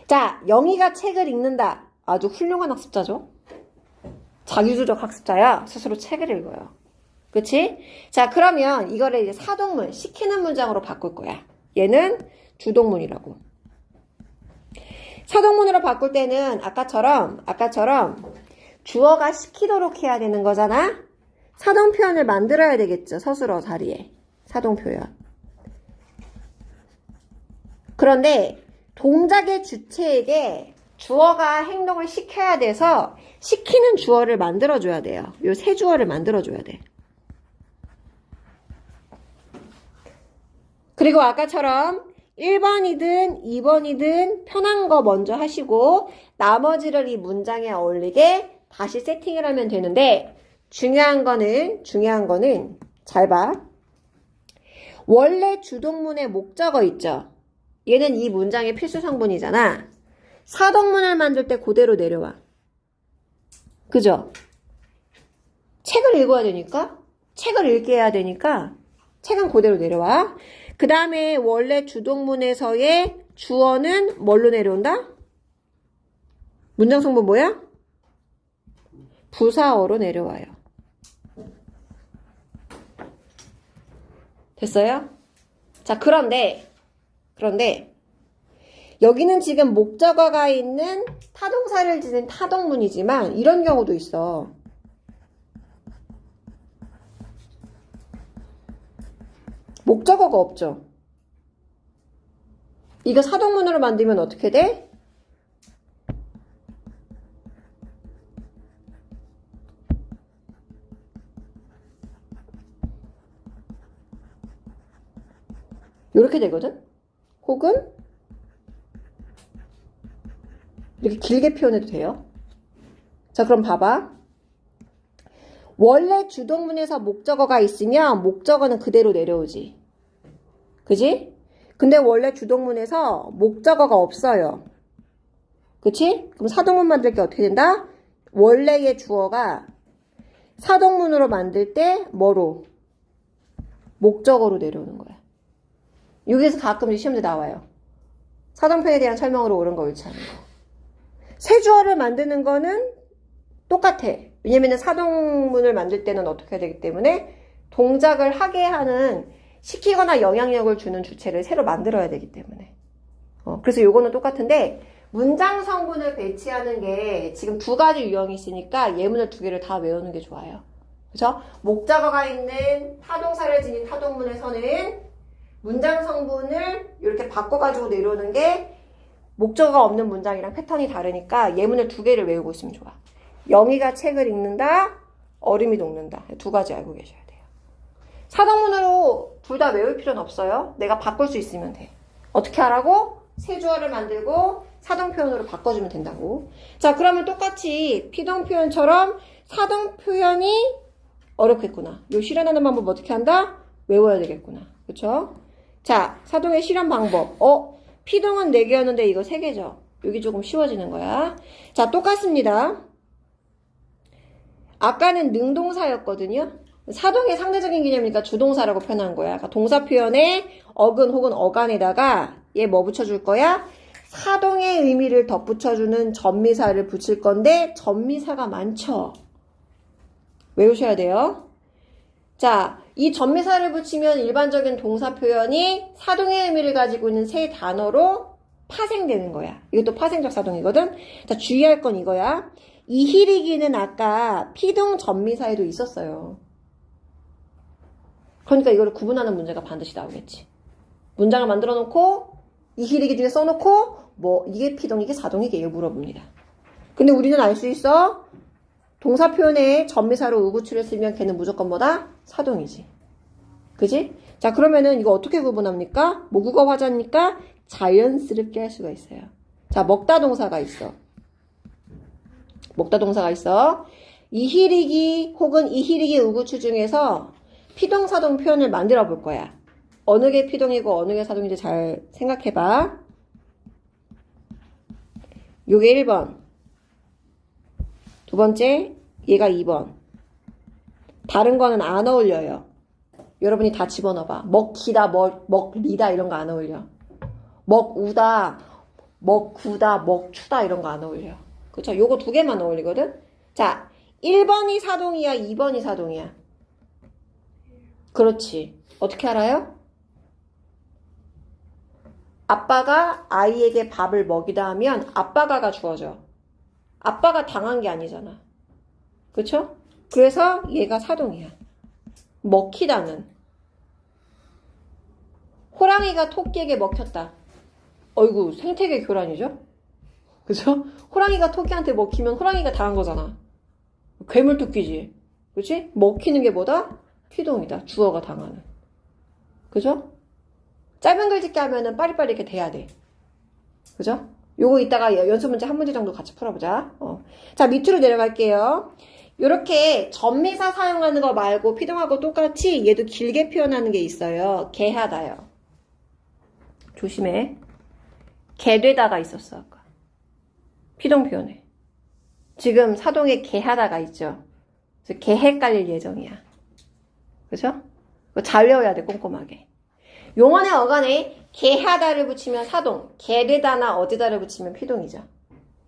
자, 영희가 책을 읽는다. 아주 훌륭한 학습자죠. 자기주적 학습자야. 스스로 책을 읽어요. 그치? 자, 그러면 이거를 이제 사동문, 시키는 문장으로 바꿀 거야. 얘는 주동문이라고. 사동문으로 바꿀 때는 아까처럼 주어가 시키도록 해야 되는 거잖아? 사동 표현을 만들어야 되겠죠. 서술어 자리에. 사동 표현. 그런데 동작의 주체에게 주어가 행동을 시켜야 돼서 시키는 주어를 만들어줘야 돼요. 요 세 주어를 만들어줘야 돼. 그리고 아까처럼 1번이든 2번이든 편한 거 먼저 하시고 나머지를 이 문장에 어울리게 다시 세팅을 하면 되는데 중요한 거는 잘 봐. 원래 주동문의 목적어 있죠. 얘는 이 문장의 필수 성분이잖아. 사동문을 만들 때 그대로 내려와. 그죠? 책을 읽어야 되니까 책을 읽게 해야 되니까 책은 그대로 내려와. 그 다음에 원래 주동문에서의 주어는 뭘로 내려온다? 문장 성분 뭐야? 부사어로 내려와요. 됐어요? 자, 그런데 여기는 지금 목적어가 있는 타동사를 지닌 타동문이지만 이런 경우도 있어. 목적어가 없죠. 이거 사동문으로 만들면 어떻게 돼? 이렇게 되거든? 혹은 이렇게 길게 표현해도 돼요. 자, 그럼 봐봐. 원래 주동문에서 목적어가 있으면 목적어는 그대로 내려오지. 그지? 근데 원래 주동문에서 목적어가 없어요. 그치? 그럼 사동문 만들 게 어떻게 된다? 원래의 주어가 사동문으로 만들 때 뭐로? 목적어로 내려오는 거야. 여기에서 가끔 시험도 나와요. 사동편에 대한 설명으로 옳은 거 옳지 않은 거. 세 주어를 만드는 거는 똑같아. 왜냐면 사동문을 만들 때는 어떻게 해야 되기 때문에 동작을 하게 하는 시키거나 영향력을 주는 주체를 새로 만들어야 되기 때문에. 그래서 요거는 똑같은데 문장 성분을 배치하는 게 지금 두 가지 유형이 있으니까 예문을 두 개를 다 외우는 게 좋아요. 그죠? 목적어가 있는 타동사를 지닌 타동문에서는 문장 성분을 이렇게 바꿔가지고 내려오는 게 목적어가 없는 문장이랑 패턴이 다르니까 예문을 두 개를 외우고 있으면 좋아. 영희가 책을 읽는다, 얼음이 녹는다. 두 가지 알고 계셔야 돼요. 사동문으로 둘 다 외울 필요는 없어요. 내가 바꿀 수 있으면 돼. 어떻게 하라고? 세 주어를 만들고 사동 표현으로 바꿔주면 된다고. 자, 그러면 똑같이 피동 표현처럼 사동 표현이 어렵겠구나. 요 실현하는 방법 어떻게 한다? 외워야 되겠구나. 그쵸? 자, 사동의 실현 방법. 피동은 4개였는데 이거 3개죠. 여기 조금 쉬워지는 거야. 자, 똑같습니다. 아까는 능동사였거든요. 사동의 상대적인 개념이니까 주동사라고 표현한 거야. 그러니까 동사 표현에 어근 혹은 어간에다가 얘 뭐 붙여줄 거야? 사동의 의미를 덧붙여주는 전미사를 붙일 건데 전미사가 많죠. 외우셔야 돼요. 자, 이 전미사를 붙이면 일반적인 동사 표현이 사동의 의미를 가지고 있는 세 단어로 파생되는 거야. 이것도 파생적 사동이거든. 자, 주의할 건 이거야. 이히리기는 아까 피동 전미사에도 있었어요. 그러니까 이거를 구분하는 문제가 반드시 나오겠지. 문장을 만들어 놓고 이히리기 중에 써놓고 뭐 이게 피동 이게 사동 이게 물어봅니다. 근데 우리는 알 수 있어. 동사 표현에 전미사로 우구추를 쓰면 걔는 무조건 뭐다? 사동이지. 그지? 자, 그러면은 이거 어떻게 구분합니까? 모국어 화자니까 자연스럽게 할 수가 있어요. 자, 먹다 동사가 있어. 먹다 동사가 있어. 이히리기 혹은 이히리기 우구추 중에서 피동사동 표현을 만들어 볼 거야. 어느 게 피동이고 어느 게 사동인지 잘 생각해봐. 요게 1번. 두 번째, 얘가 2번. 다른 거는 안 어울려요. 여러분이 다 집어넣어봐. 먹기다, 먹리다 이런 거 안 어울려. 먹우다, 먹구다, 먹추다 이런 거 안 어울려. 그쵸? 요거 두 개만 어울리거든? 자, 1번이 사동이야, 2번이 사동이야. 그렇지. 어떻게 알아요? 아빠가 아이에게 밥을 먹이다 하면 아빠가가 주어져. 아빠가 당한 게 아니잖아. 그쵸? 그래서 얘가 사동이야. 먹히다는. 호랑이가 토끼에게 먹혔다. 어이구, 생태계 교란이죠? 그죠? 호랑이가 토끼한테 먹히면 호랑이가 당한 거잖아. 괴물토끼지. 그치? 먹히는 게 뭐다? 피동이다. 주어가 당하는. 그죠? 짧은 글 짓기 하면은 빠리빠리 이렇게 돼야 돼. 그죠? 요거 이따가 연습 문제 한 문제 정도 같이 풀어보자. 자, 밑으로 내려갈게요. 요렇게 전미사 사용하는 거 말고 피동하고 똑같이 얘도 길게 표현하는 게 있어요. 개하다요. 조심해. 개되다가 있었어, 아까. 피동 표현에. 지금 사동에 개하다가 있죠. 그래서 개 헷갈릴 예정이야. 그죠? 그거 잘 외워야 돼, 꼼꼼하게. 용언의 어간에 개하다를 붙이면 사동, 개되다나 어디다를 붙이면 피동이죠.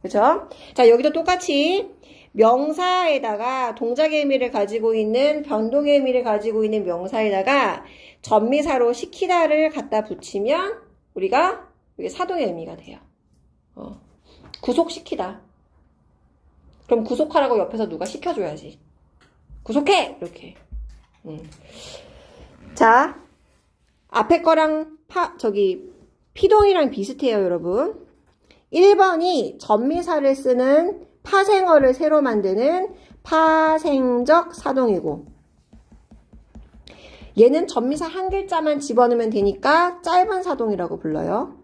그죠? 자, 여기도 똑같이 명사에다가 동작의 의미를 가지고 있는, 변동의 의미를 가지고 있는 명사에다가 전미사로 시키다를 갖다 붙이면 우리가 이게 사동의 의미가 돼요. 구속시키다. 그럼 구속하라고 옆에서 누가 시켜줘야지. 구속해! 이렇게. 자, 앞에 거랑 피동이랑 비슷해요, 여러분. 1번이 전미사를 쓰는 파생어를 새로 만드는 파생적 사동이고, 얘는 전미사 한 글자만 집어넣으면 되니까 짧은 사동이라고 불러요.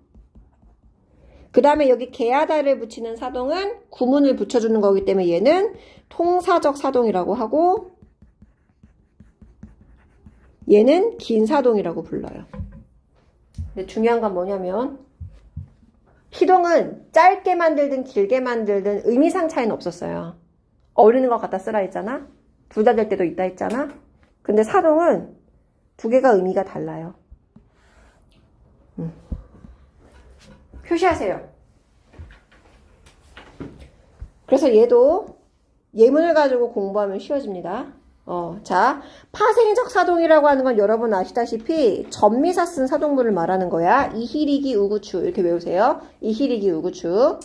그 다음에 여기 개하다를 붙이는 사동은 구문을 붙여주는 거기 때문에 얘는 통사적 사동이라고 하고, 얘는 긴 사동이라고 불러요. 근데 중요한 건 뭐냐면 피동은 짧게 만들든 길게 만들든 의미상 차이는 없었어요. 어울리는 것 갖다 쓰라 했잖아. 둘 다 될 때도 있다 했잖아. 근데 사동은 두 개가 의미가 달라요. 표시하세요. 그래서 얘도 예문을 가지고 공부하면 쉬워집니다. 자, 파생적 사동이라고 하는 건 여러분 아시다시피 전미사 쓴 사동문을 말하는 거야. 이희리기 우구추 이렇게 외우세요. 이희리기 우구추.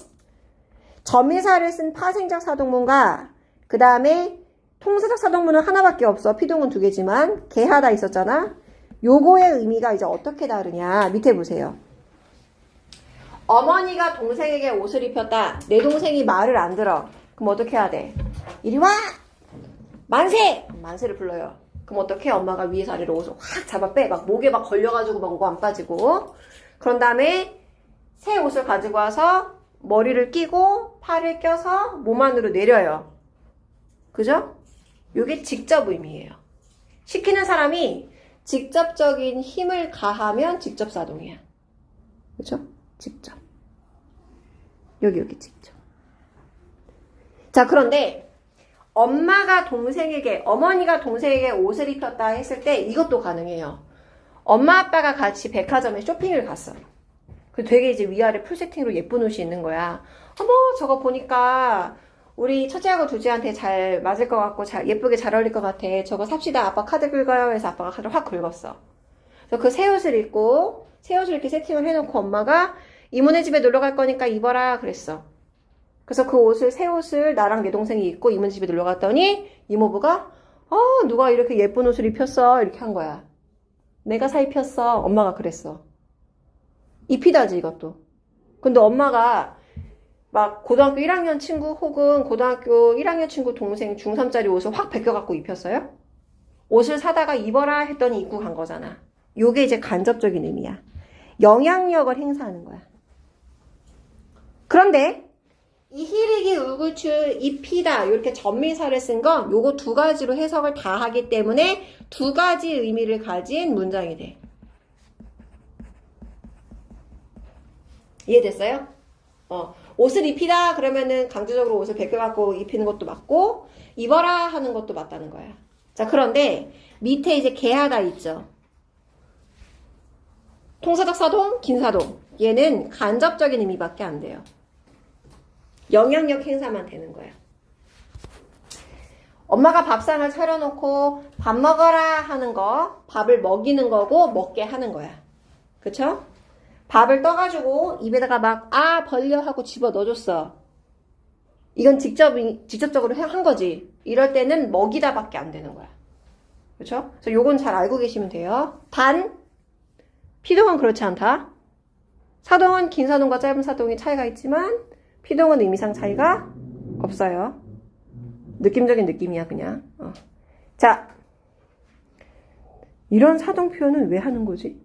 전미사를 쓴 파생적 사동문과 그 다음에 통사적 사동문은 하나밖에 없어. 피동은 두 개지만 개하다 있었잖아. 요거의 의미가 이제 어떻게 다르냐. 밑에 보세요. 어머니가 동생에게 옷을 입혔다. 내 동생이 말을 안 들어. 그럼 어떻게 해야 돼? 이리 와! 만세! 만세를 불러요. 그럼 어떻게? 엄마가 위에서 아래로 옷을 확 잡아 빼. 막 목에 막 걸려가지고 막 오고 안 빠지고. 그런 다음에 새 옷을 가지고 와서 머리를 끼고 팔을 껴서 몸 안으로 내려요. 그죠? 요게 직접 의미예요. 시키는 사람이 직접적인 힘을 가하면 직접 사동이야. 그죠? 직접. 여기 직접. 자, 그런데 어머니가 동생에게 옷을 입혔다 했을 때 이것도 가능해요. 엄마 아빠가 같이 백화점에 쇼핑을 갔어. 그 되게 이제 위아래 풀세팅으로 예쁜 옷이 있는 거야. 어머, 저거 보니까 우리 첫째하고 둘째한테 잘 맞을 것 같고 예쁘게 잘 어울릴 것 같아. 저거 삽시다. 아빠 카드 긁어요. 해서 아빠가 카드를 확 긁었어. 그래서 그 새 옷을 입고 새 옷을 이렇게 세팅을 해놓고 엄마가 이모네 집에 놀러 갈 거니까 입어라 그랬어. 그래서 새 옷을 나랑 내 동생이 입고 이모네 집에 놀러 갔더니 이모부가 누가 이렇게 예쁜 옷을 입혔어 이렇게 한 거야. 내가 사 입혔어. 엄마가 그랬어. 입히다지 이것도. 근데 엄마가 막 고등학교 1학년 친구 혹은 고등학교 1학년 친구 동생 중3짜리 옷을 확 베껴갖고 입혔어요? 옷을 사다가 입어라 했더니 입고 간 거잖아. 요게 이제 간접적인 의미야. 영향력을 행사하는 거야. 그런데 이희리기 울구추 입히다 이렇게 전미사를 쓴 건 요거 두 가지로 해석을 다 하기 때문에 두 가지 의미를 가진 문장이 돼. 이해됐어요? 옷을 입히다 그러면은 강제적으로 옷을 벗겨갖고 입히는 것도 맞고 입어라 하는 것도 맞다는 거야. 자, 그런데 밑에 이제 개하다 있죠. 통사적 사동, 긴 사동. 얘는 간접적인 의미밖에 안 돼요. 영향력 행사만 되는 거야. 엄마가 밥상을 차려놓고 밥 먹어라 하는 거, 밥을 먹이는 거고 먹게 하는 거야. 그쵸? 밥을 떠가지고 입에다가 막 벌려 하고 집어 넣어줬어. 이건 직접적으로 한 거지. 이럴 때는 먹이다밖에 안 되는 거야. 그쵸? 그래서 요건 잘 알고 계시면 돼요. 단 피동은 그렇지 않다. 사동은 긴 사동과 짧은 사동이 차이가 있지만 피동은 의미상 차이가 없어요. 느낌적인 느낌이야 그냥. 자, 이런 사동 표현은 왜 하는 거지?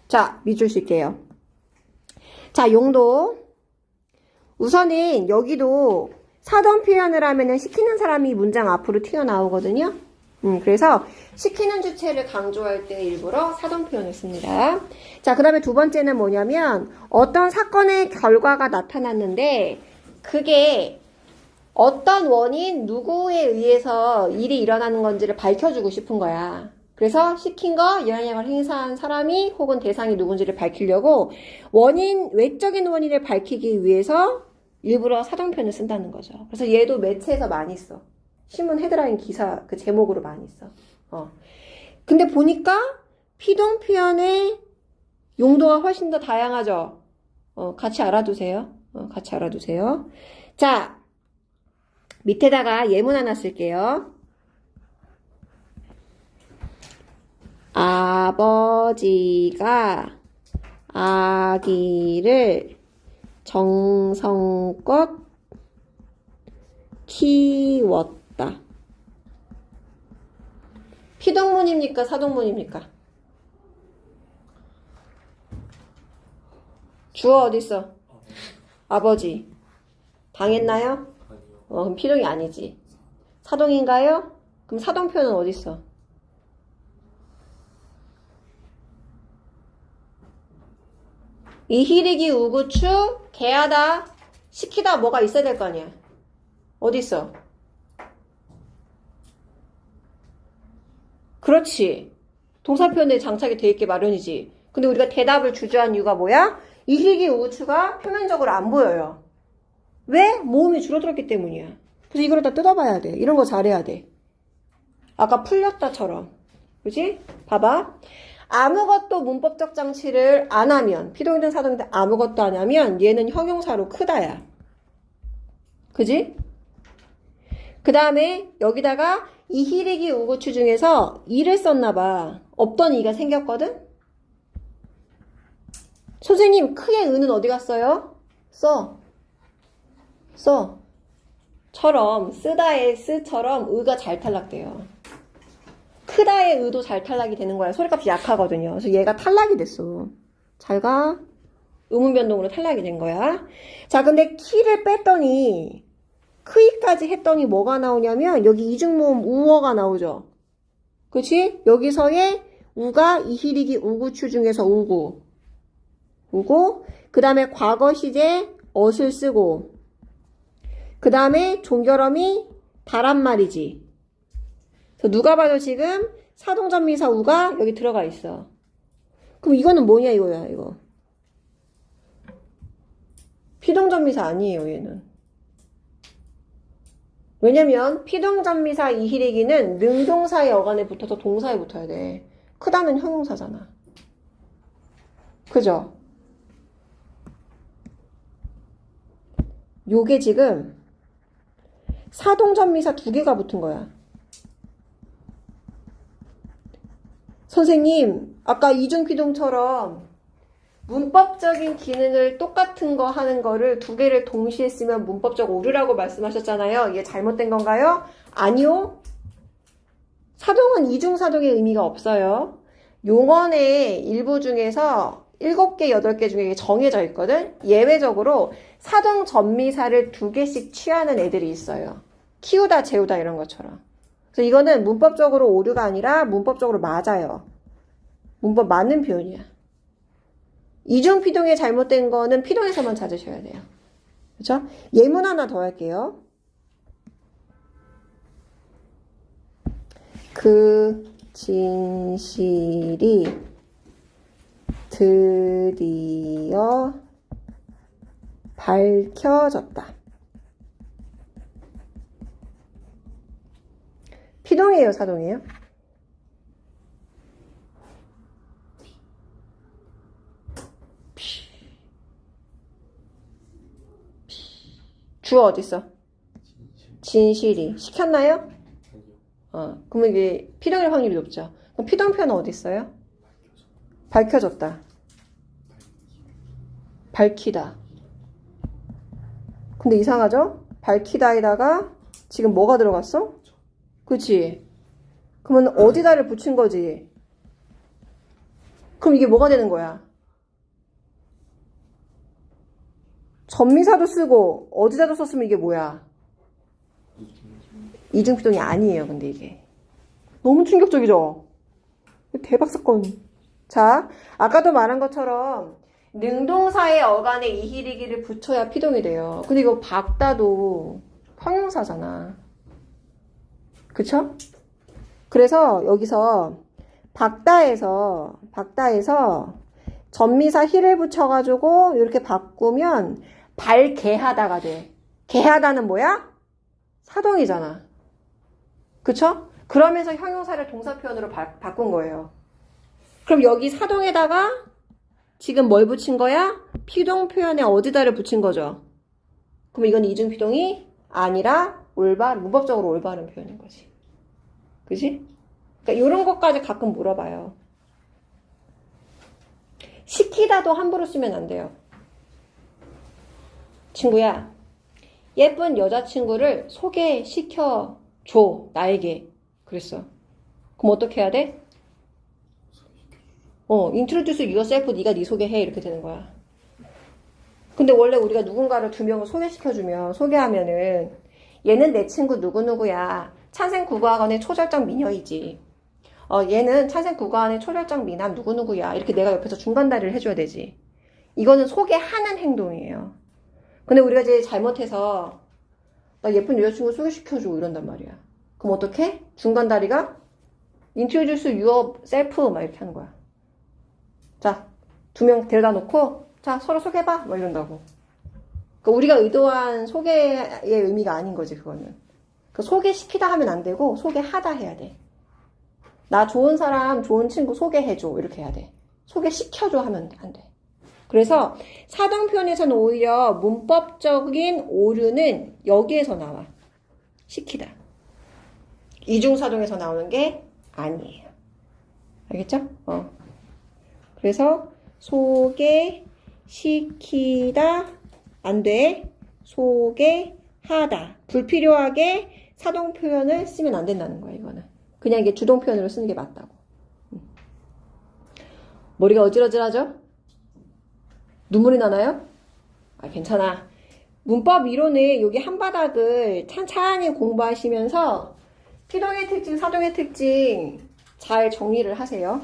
자, 밑줄 쓸게요. 자, 용도. 우선은 여기도 사동 표현을 하면은 시키는 사람이 문장 앞으로 튀어나오거든요. 그래서 시키는 주체를 강조할 때 일부러 사동 표현을 씁니다. 자, 그 다음에 두 번째는 뭐냐면 어떤 사건의 결과가 나타났는데 그게 어떤 원인, 누구에 의해서 일이 일어나는 건지를 밝혀주고 싶은 거야. 그래서 시킨 거, 영향력을 행사한 사람이 혹은 대상이 누군지를 밝히려고 외적인 원인을 밝히기 위해서 일부러 사동 표현을 쓴다는 거죠. 그래서 얘도 매체에서 많이 써. 신문 헤드라인 기사 그 제목으로 많이 써. 근데 보니까 피동 표현의 용도가 훨씬 더 다양하죠. 같이 알아두세요. 같이 알아두세요. 자, 밑에다가 예문 하나 쓸게요. 아버지가 아기를 정성껏 키웠다. 피동문입니까? 사동문입니까? 주어 어딨어? 아버지. 당했나요? 그럼 피동이 아니지. 사동인가요? 그럼 사동 표현은 어딨어? 이히리기 우구추 개하다 시키다 뭐가 있어야 될 거 아니야. 어딨어? 그렇지. 동사 표현에 장착이 돼 있게 마련이지. 근데 우리가 대답을 주저한 이유가 뭐야? 이히리기 우구추가 표면적으로 안 보여요. 왜? 모음이 줄어들었기 때문이야. 그래서 이걸 다 뜯어봐야 돼. 이런 거 잘해야 돼. 아까 풀렸다처럼. 그지? 봐봐. 아무것도 문법적 장치를 안 하면, 피동이든 사동이든 아무것도 안 하면 얘는 형용사로 크다야. 그지? 그 다음에 여기다가 이히리기 우구추 중에서 이를 썼나봐. 없던 이가 생겼거든? 선생님, 크게 은은 어디 갔어요? 써. 처럼, 쓰다의 쓰처럼 의가 잘 탈락돼요. 크다의 의도 잘 탈락이 되는 거야. 소리값이 약하거든요. 그래서 얘가 탈락이 됐어. 잘 가. 의문 변동으로 탈락이 된 거야. 자, 근데 키를 뺐더니 크이까지 했더니 뭐가 나오냐면 여기 이중모음 우어가 나오죠. 그치? 여기서의 우가 이히리기 우구추 중에서 우고 그 다음에 과거 시제 어을 쓰고 그 다음에 종결음이 다란 말이지. 그래서 누가 봐도 지금 사동전미사 우가 여기 들어가 있어. 그럼 이거는 뭐냐 이거야 이거. 피동전미사 아니에요 얘는. 왜냐면 피동전미사 이히리기는 능동사의 어간에 붙어서 동사에 붙어야 돼. 크다는 형용사잖아. 그죠? 요게 지금 사동전미사 두 개가 붙은 거야. 선생님, 아까 이중피동처럼 문법적인 기능을 똑같은 거 하는 거를 두 개를 동시에 쓰면 문법적 오류라고 말씀하셨잖아요. 이게 잘못된 건가요? 아니요. 사동은 이중사동의 의미가 없어요. 용언의 일부 중에서 7개, 8개 중에 정해져 있거든? 예외적으로 사동 전미사를 2개씩 취하는 애들이 있어요. 키우다, 재우다 이런 것처럼. 그래서 이거는 문법적으로 오류가 아니라 문법적으로 맞아요. 문법 맞는 표현이야. 이중 피동에 잘못된 거는 피동에서만 찾으셔야 돼요. 그렇죠? 예문 하나 더 할게요. 그 진실이 드디어 밝혀졌다. 피동이에요, 사동이에요? 주어 어딨어? 진실이. 시켰나요? 그러면 이게 피동일 확률이 높죠. 그럼 피동 표현은 어디 있어요? 밝혀졌다. 밝히다. 근데 이상하죠? 밝히다에다가 지금 뭐가 들어갔어? 그치? 그러면 어디다를 붙인 거지? 그럼 이게 뭐가 되는 거야? 전미사도 쓰고 어디다도 썼으면 이게 뭐야? 이중피동이 아니에요. 근데 이게 너무 충격적이죠? 대박 사건. 자, 아까도 말한 것처럼 능동사의 어간에 이히리기를 붙여야 피동이 돼요. 근데 이거 박다도 형용사잖아. 그쵸? 그래서 여기서 박다에서 전미사 히를 붙여가지고 이렇게 바꾸면 발개하다가 돼. 개하다는 뭐야? 사동이잖아. 그쵸? 그러면서 형용사를 동사 표현으로 바꾼 거예요. 그럼 여기 사동에다가 지금 뭘 붙인 거야? 피동 표현에 어디다를 붙인 거죠? 그럼 이건 이중피동이 아니라 문법적으로 올바른 표현인 거지. 그지? 그러니까 이런 것까지 가끔 물어봐요. 시키다도 함부로 쓰면 안 돼요. 친구야, 예쁜 여자친구를 소개시켜줘, 나에게. 그랬어. 그럼 어떻게 해야 돼? introduce yourself, 네가 네 소개해. 이렇게 되는 거야. 근데 원래 우리가 누군가를 두 명을 소개하면은 얘는 내 친구 누구누구야. 찬생국어학원의 초절정 미녀이지. 얘는 찬생국어학원의 초절정 미남 누구누구야. 이렇게 내가 옆에서 중간다리를 해줘야 되지. 이거는 소개하는 행동이에요. 근데 우리가 이제 잘못해서 나 예쁜 여자친구 소개시켜줘 이런단 말이야. 그럼 어떡해? 중간다리가 introduce yourself 막 이렇게 하는 거야. 자, 두 명 데려다 놓고 자, 서로 소개해봐 막 이런다고. 그러니까 우리가 의도한 소개의 의미가 아닌 거지, 그거는. 그 소개시키다 하면 안 되고 소개하다 해야 돼. 나 좋은 사람, 좋은 친구 소개해줘 이렇게 해야 돼. 소개시켜줘 하면 안 돼. 그래서 사동 표현에서는 오히려 문법적인 오류는 여기에서 나와. 시키다. 이중사동에서 나오는 게 아니에요. 알겠죠? 그래서 소개시키다 안 돼. 소개하다. 불필요하게 사동 표현을 쓰면 안 된다는 거야, 이거는. 그냥 이게 주동 표현으로 쓰는 게 맞다고. 머리가 어질어질하죠? 눈물이 나나요? 괜찮아. 문법 이론을 여기 한 바닥을 찬찬히 공부하시면서 피동의 특징, 사동의 특징 잘 정리를 하세요.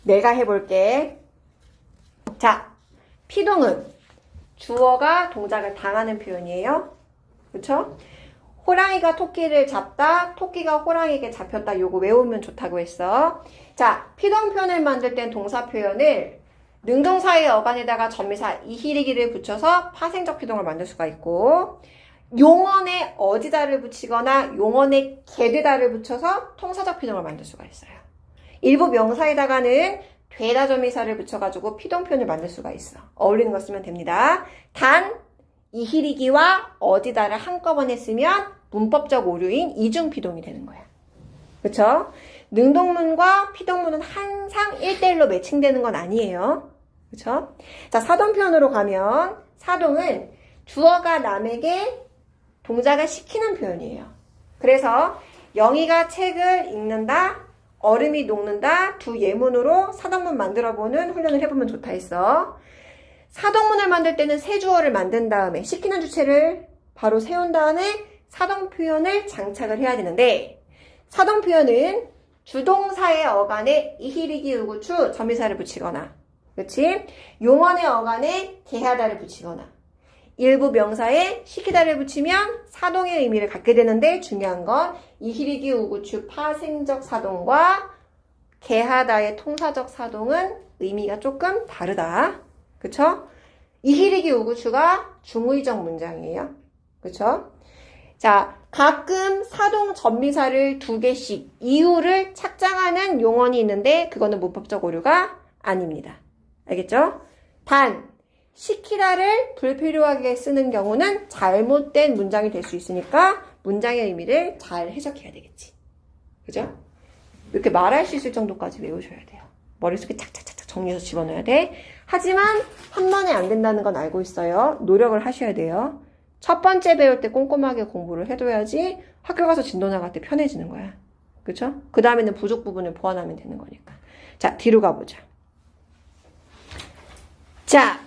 내가 해볼게. 자, 피동은 주어가 동작을 당하는 표현이에요. 그쵸? 호랑이가 토끼를 잡다, 토끼가 호랑이에게 잡혔다. 요거 외우면 좋다고 했어. 자, 피동 표현을 만들 땐 동사 표현을 능동사의 어간에다가 전미사 이히리기를 붙여서 파생적 피동을 만들 수가 있고, 용언에 어디다를 붙이거나 용언에 게되다를 붙여서 통사적 피동을 만들 수가 있어요. 일부 명사에다가는 되다 전미사를 붙여가지고 피동 표현을 만들 수가 있어. 어울리는 거 쓰면 됩니다. 단 이히리기와 어디다를 한꺼번에 쓰면 문법적 오류인 이중피동이 되는 거야. 그쵸? 능동문과 피동문은 항상 1대1로 매칭되는 건 아니에요. 그쵸? 자, 사동 표현으로 가면 사동은 주어가 남에게 동작을 시키는 표현이에요. 그래서 영희가 책을 읽는다, 얼음이 녹는다 두 예문으로 사동문 만들어보는 훈련을 해보면 좋다 했어. 사동문을 만들 때는 세 주어를 만든 다음에 시키는 주체를 바로 세운 다음에 사동 표현을 장착을 해야 되는데, 사동 표현은 주동사의 어간에 이히리기 우구추 전미사를 붙이거나, 그렇지? 용언의 어간에 게하다를 붙이거나, 일부 명사에 시키다를 붙이면 사동의 의미를 갖게 되는데, 중요한 건 이히리기 우구추 파생적 사동과 게하다의 통사적 사동은 의미가 조금 다르다. 그쵸? 이히리기 우구추가 중의적 문장이에요. 그쵸? 자, 가끔 사동 전미사를 2개씩 이유를 착장하는 용언이 있는데 그거는 문법적 오류가 아닙니다. 알겠죠? 단, 시키다를 불필요하게 쓰는 경우는 잘못된 문장이 될 수 있으니까 문장의 의미를 잘 해석해야 되겠지. 그죠? 이렇게 말할 수 있을 정도까지 외우셔야 돼요. 머릿속에 착착착착 정리해서 집어넣어야 돼. 하지만 한 번에 안 된다는 건 알고 있어요. 노력을 하셔야 돼요. 첫 번째 배울 때 꼼꼼하게 공부를 해둬야지 학교 가서 진도 나갈 때 편해지는 거야. 그쵸? 그 다음에는 부족 부분을 보완하면 되는 거니까. 자, 뒤로 가보자. 자,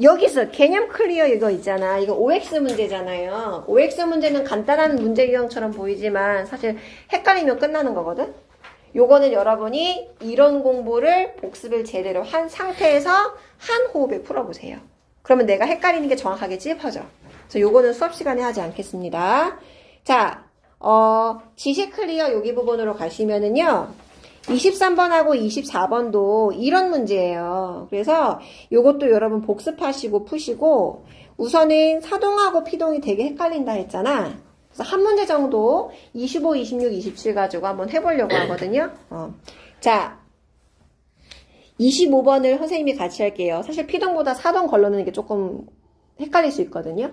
여기서 개념 클리어 이거 있잖아. 이거 OX 문제잖아요. OX 문제는 간단한 문제 유형처럼 보이지만 사실 헷갈리면 끝나는 거거든. 요거는 여러분이 이론 공부를 복습을 제대로 한 상태에서 한 호흡에 풀어보세요. 그러면 내가 헷갈리는 게 정확하게 찝어져. 그래서 요거는 수업 시간에 하지 않겠습니다. 자, 지식 클리어 여기 부분으로 가시면은요. 23번하고 24번도 이런 문제예요. 그래서 요것도 여러분 복습하시고 푸시고 우선은 사동하고 피동이 되게 헷갈린다 했잖아. 그래서 한 문제 정도 25, 26, 27 가지고 한번 해보려고 하거든요. 자, 25번을 선생님이 같이 할게요. 사실 피동보다 사동 걸러내는 게 조금 헷갈릴 수 있거든요.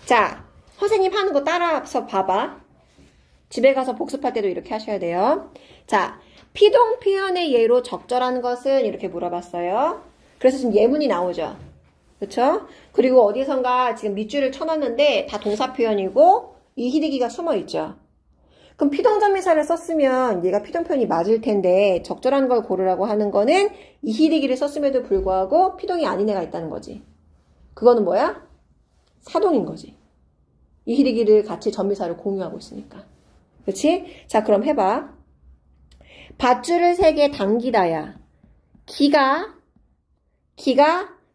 자, 선생님 하는 거 따라서 봐봐. 집에 가서 복습할 때도 이렇게 하셔야 돼요. 자, 피동 표현의 예로 적절한 것은 이렇게 물어봤어요. 그래서 지금 예문이 나오죠. 그쵸? 그리고 어디선가 지금 밑줄을 쳐놨는데 다 동사 표현이고 이히리기가 숨어있죠. 그럼 피동전미사를 썼으면 얘가 피동 표현이 맞을 텐데 적절한 걸 고르라고 하는 거는 이히리기를 썼음에도 불구하고 피동이 아닌 애가 있다는 거지. 그거는 뭐야? 사동인 거지. 이히리기를 같이 전미사를 공유하고 있으니까. 그치? 자, 그럼 해봐. 밧줄을 3개 당기다야. 기가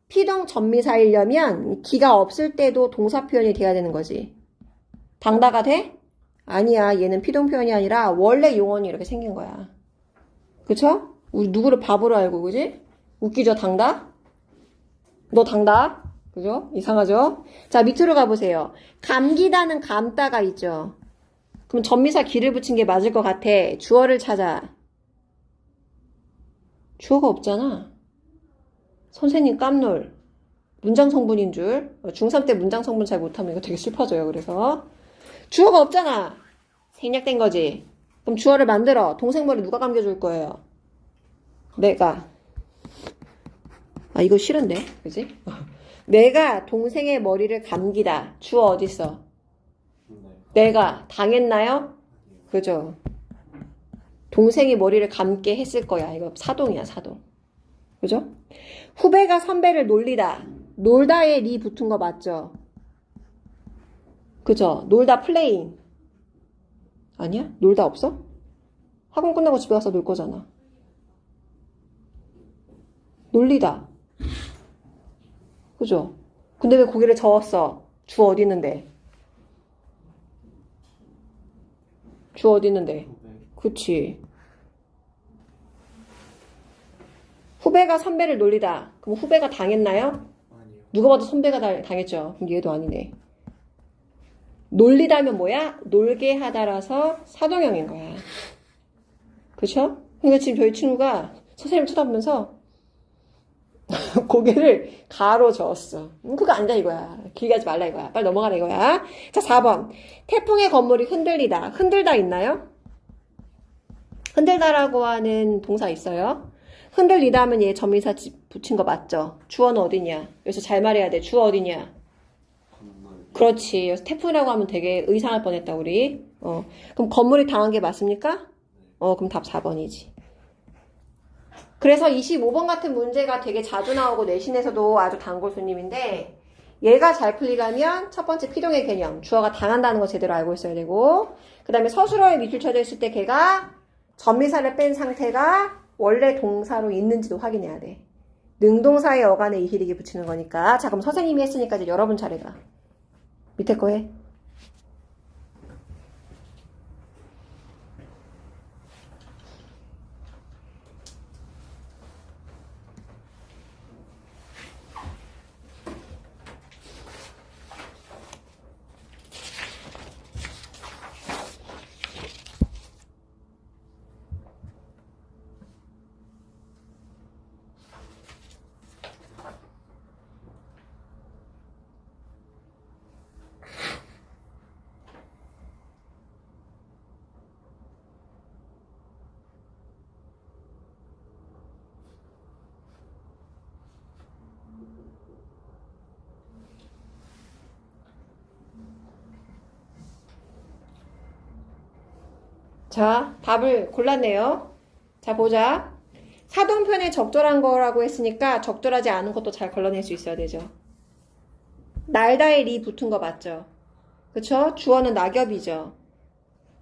피동 전미사이려면 기가 없을 때도 동사 표현이 돼야 되는 거지. 당다가 돼? 아니야. 얘는 피동 표현이 아니라 원래 용언이 이렇게 생긴 거야. 그쵸? 우리 누구를 바보로 알고, 그지? 웃기죠, 당다? 너 당다? 그죠? 이상하죠? 자, 밑으로 가보세요. 감기다는 감다가 있죠. 그럼 전미사 기를 붙인 게 맞을 것 같아. 주어를 찾아. 주어가 없잖아. 선생님 깜놀. 문장 성분인 줄. 중3 때 문장 성분 잘 못하면 이거 되게 슬퍼져요. 그래서 주어가 없잖아. 생략된 거지. 그럼 주어를 만들어. 동생 머리 누가 감겨줄 거예요? 내가. 아, 이거 싫은데. 그지? 내가 동생의 머리를 감기다. 주어 어딨어? 내가 당했나요? 그죠? 동생이 머리를 감게 했을 거야. 이거 사동이야, 사동. 그죠? 후배가 선배를 놀리다. 놀다에 리 붙은 거 맞죠? 그죠? 놀다 플레잉. 아니야? 놀다 없어? 학원 끝나고 집에 가서 놀 거잖아. 놀리다. 그죠? 근데 왜 고개를 저었어? 주 어디 있는데? 주 어디 있는데? 그치. 후배가 선배를 놀리다. 그럼 후배가 당했나요? 아니요. 누가 봐도 선배가 당했죠. 그럼 얘도 아니네. 놀리다면 뭐야? 놀게 하다라서 사동형인 거야. 그쵸? 그러니까 지금 저희 친구가 선생님 쳐다보면서 고개를 가로 저었어. 그거 아니다 이거야. 길게 하지 말라 이거야. 빨리 넘어가라 이거야. 자, 4번. 태풍의 건물이 흔들리다. 흔들다 있나요? 흔들다라고 하는 동사 있어요. 흔들리다 하면 얘 전미사 붙인 거 맞죠? 주어는 어디냐? 여기서 잘 말해야 돼. 주어 어디냐? 그렇지. 여기서 태풍이라고 하면 되게 의상할 뻔했다 우리. 그럼 건물이 당한 게 맞습니까? 그럼 답 4번이지. 그래서 25번 같은 문제가 되게 자주 나오고 내신에서도 아주 단골 손님인데 얘가 잘 풀리려면 첫 번째 피동의 개념, 주어가 당한다는 거 제대로 알고 있어야 되고 그 다음에 서술어에 밑줄 쳐져 있을 때 걔가 전미사를 뺀 상태가 원래 동사로 있는지도 확인해야 돼. 능동사의 어간에 이히리기 붙이는 거니까. 자, 그럼 선생님이 했으니까 이제 여러분 차례가. 밑에 거 해. 자, 답을 골랐네요. 자, 보자. 사동편에 적절한 거라고 했으니까 적절하지 않은 것도 잘 걸러낼 수 있어야 되죠. 날다에 리 붙은 거 맞죠? 그쵸? 주어는 낙엽이죠.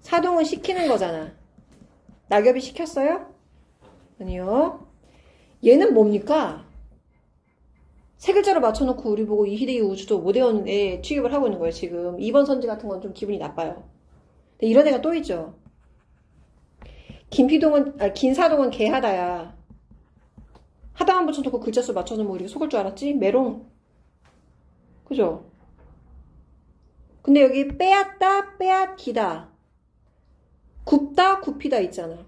사동은 시키는 거잖아. 낙엽이 시켰어요? 아니요. 얘는 뭡니까? 세 글자로 맞춰놓고 우리 보고 이희대의 우주도 모대원에 취급을 하고 있는 거예요, 지금. 2번 선지 같은 건 좀 기분이 나빠요. 근데 이런 애가 또 있죠. 긴사동은 개하다야. 하다만 붙여놓고 글자 수 맞춰놓으면 우리가 속을 줄 알았지? 메롱. 그죠? 근데 여기 빼앗다, 빼앗기다. 굽다, 굽히다 있잖아.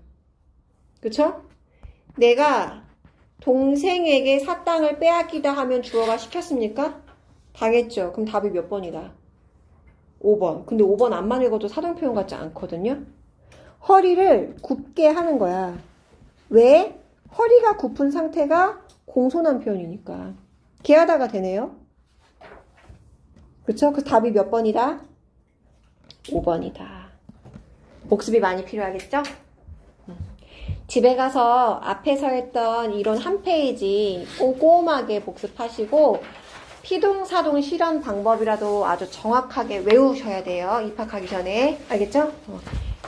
그쵸? 내가 동생에게 사땅을 빼앗기다 하면 주어가 시켰습니까? 당했죠. 그럼 답이 몇 번이다? 5번. 근데 5번 앞만 읽어도 사동표현 같지 않거든요? 허리를 굽게 하는 거야. 왜? 허리가 굽은 상태가 공손한 표현이니까. 개하다가 되네요. 그쵸? 그 답이 몇 번이다? 5번이다. 복습이 많이 필요하겠죠? 집에 가서 앞에서 했던 이론 한 페이지 꼼꼼하게 복습하시고 피동사동 실현 방법이라도 아주 정확하게 외우셔야 돼요. 입학하기 전에. 알겠죠?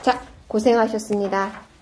자, 고생하셨습니다.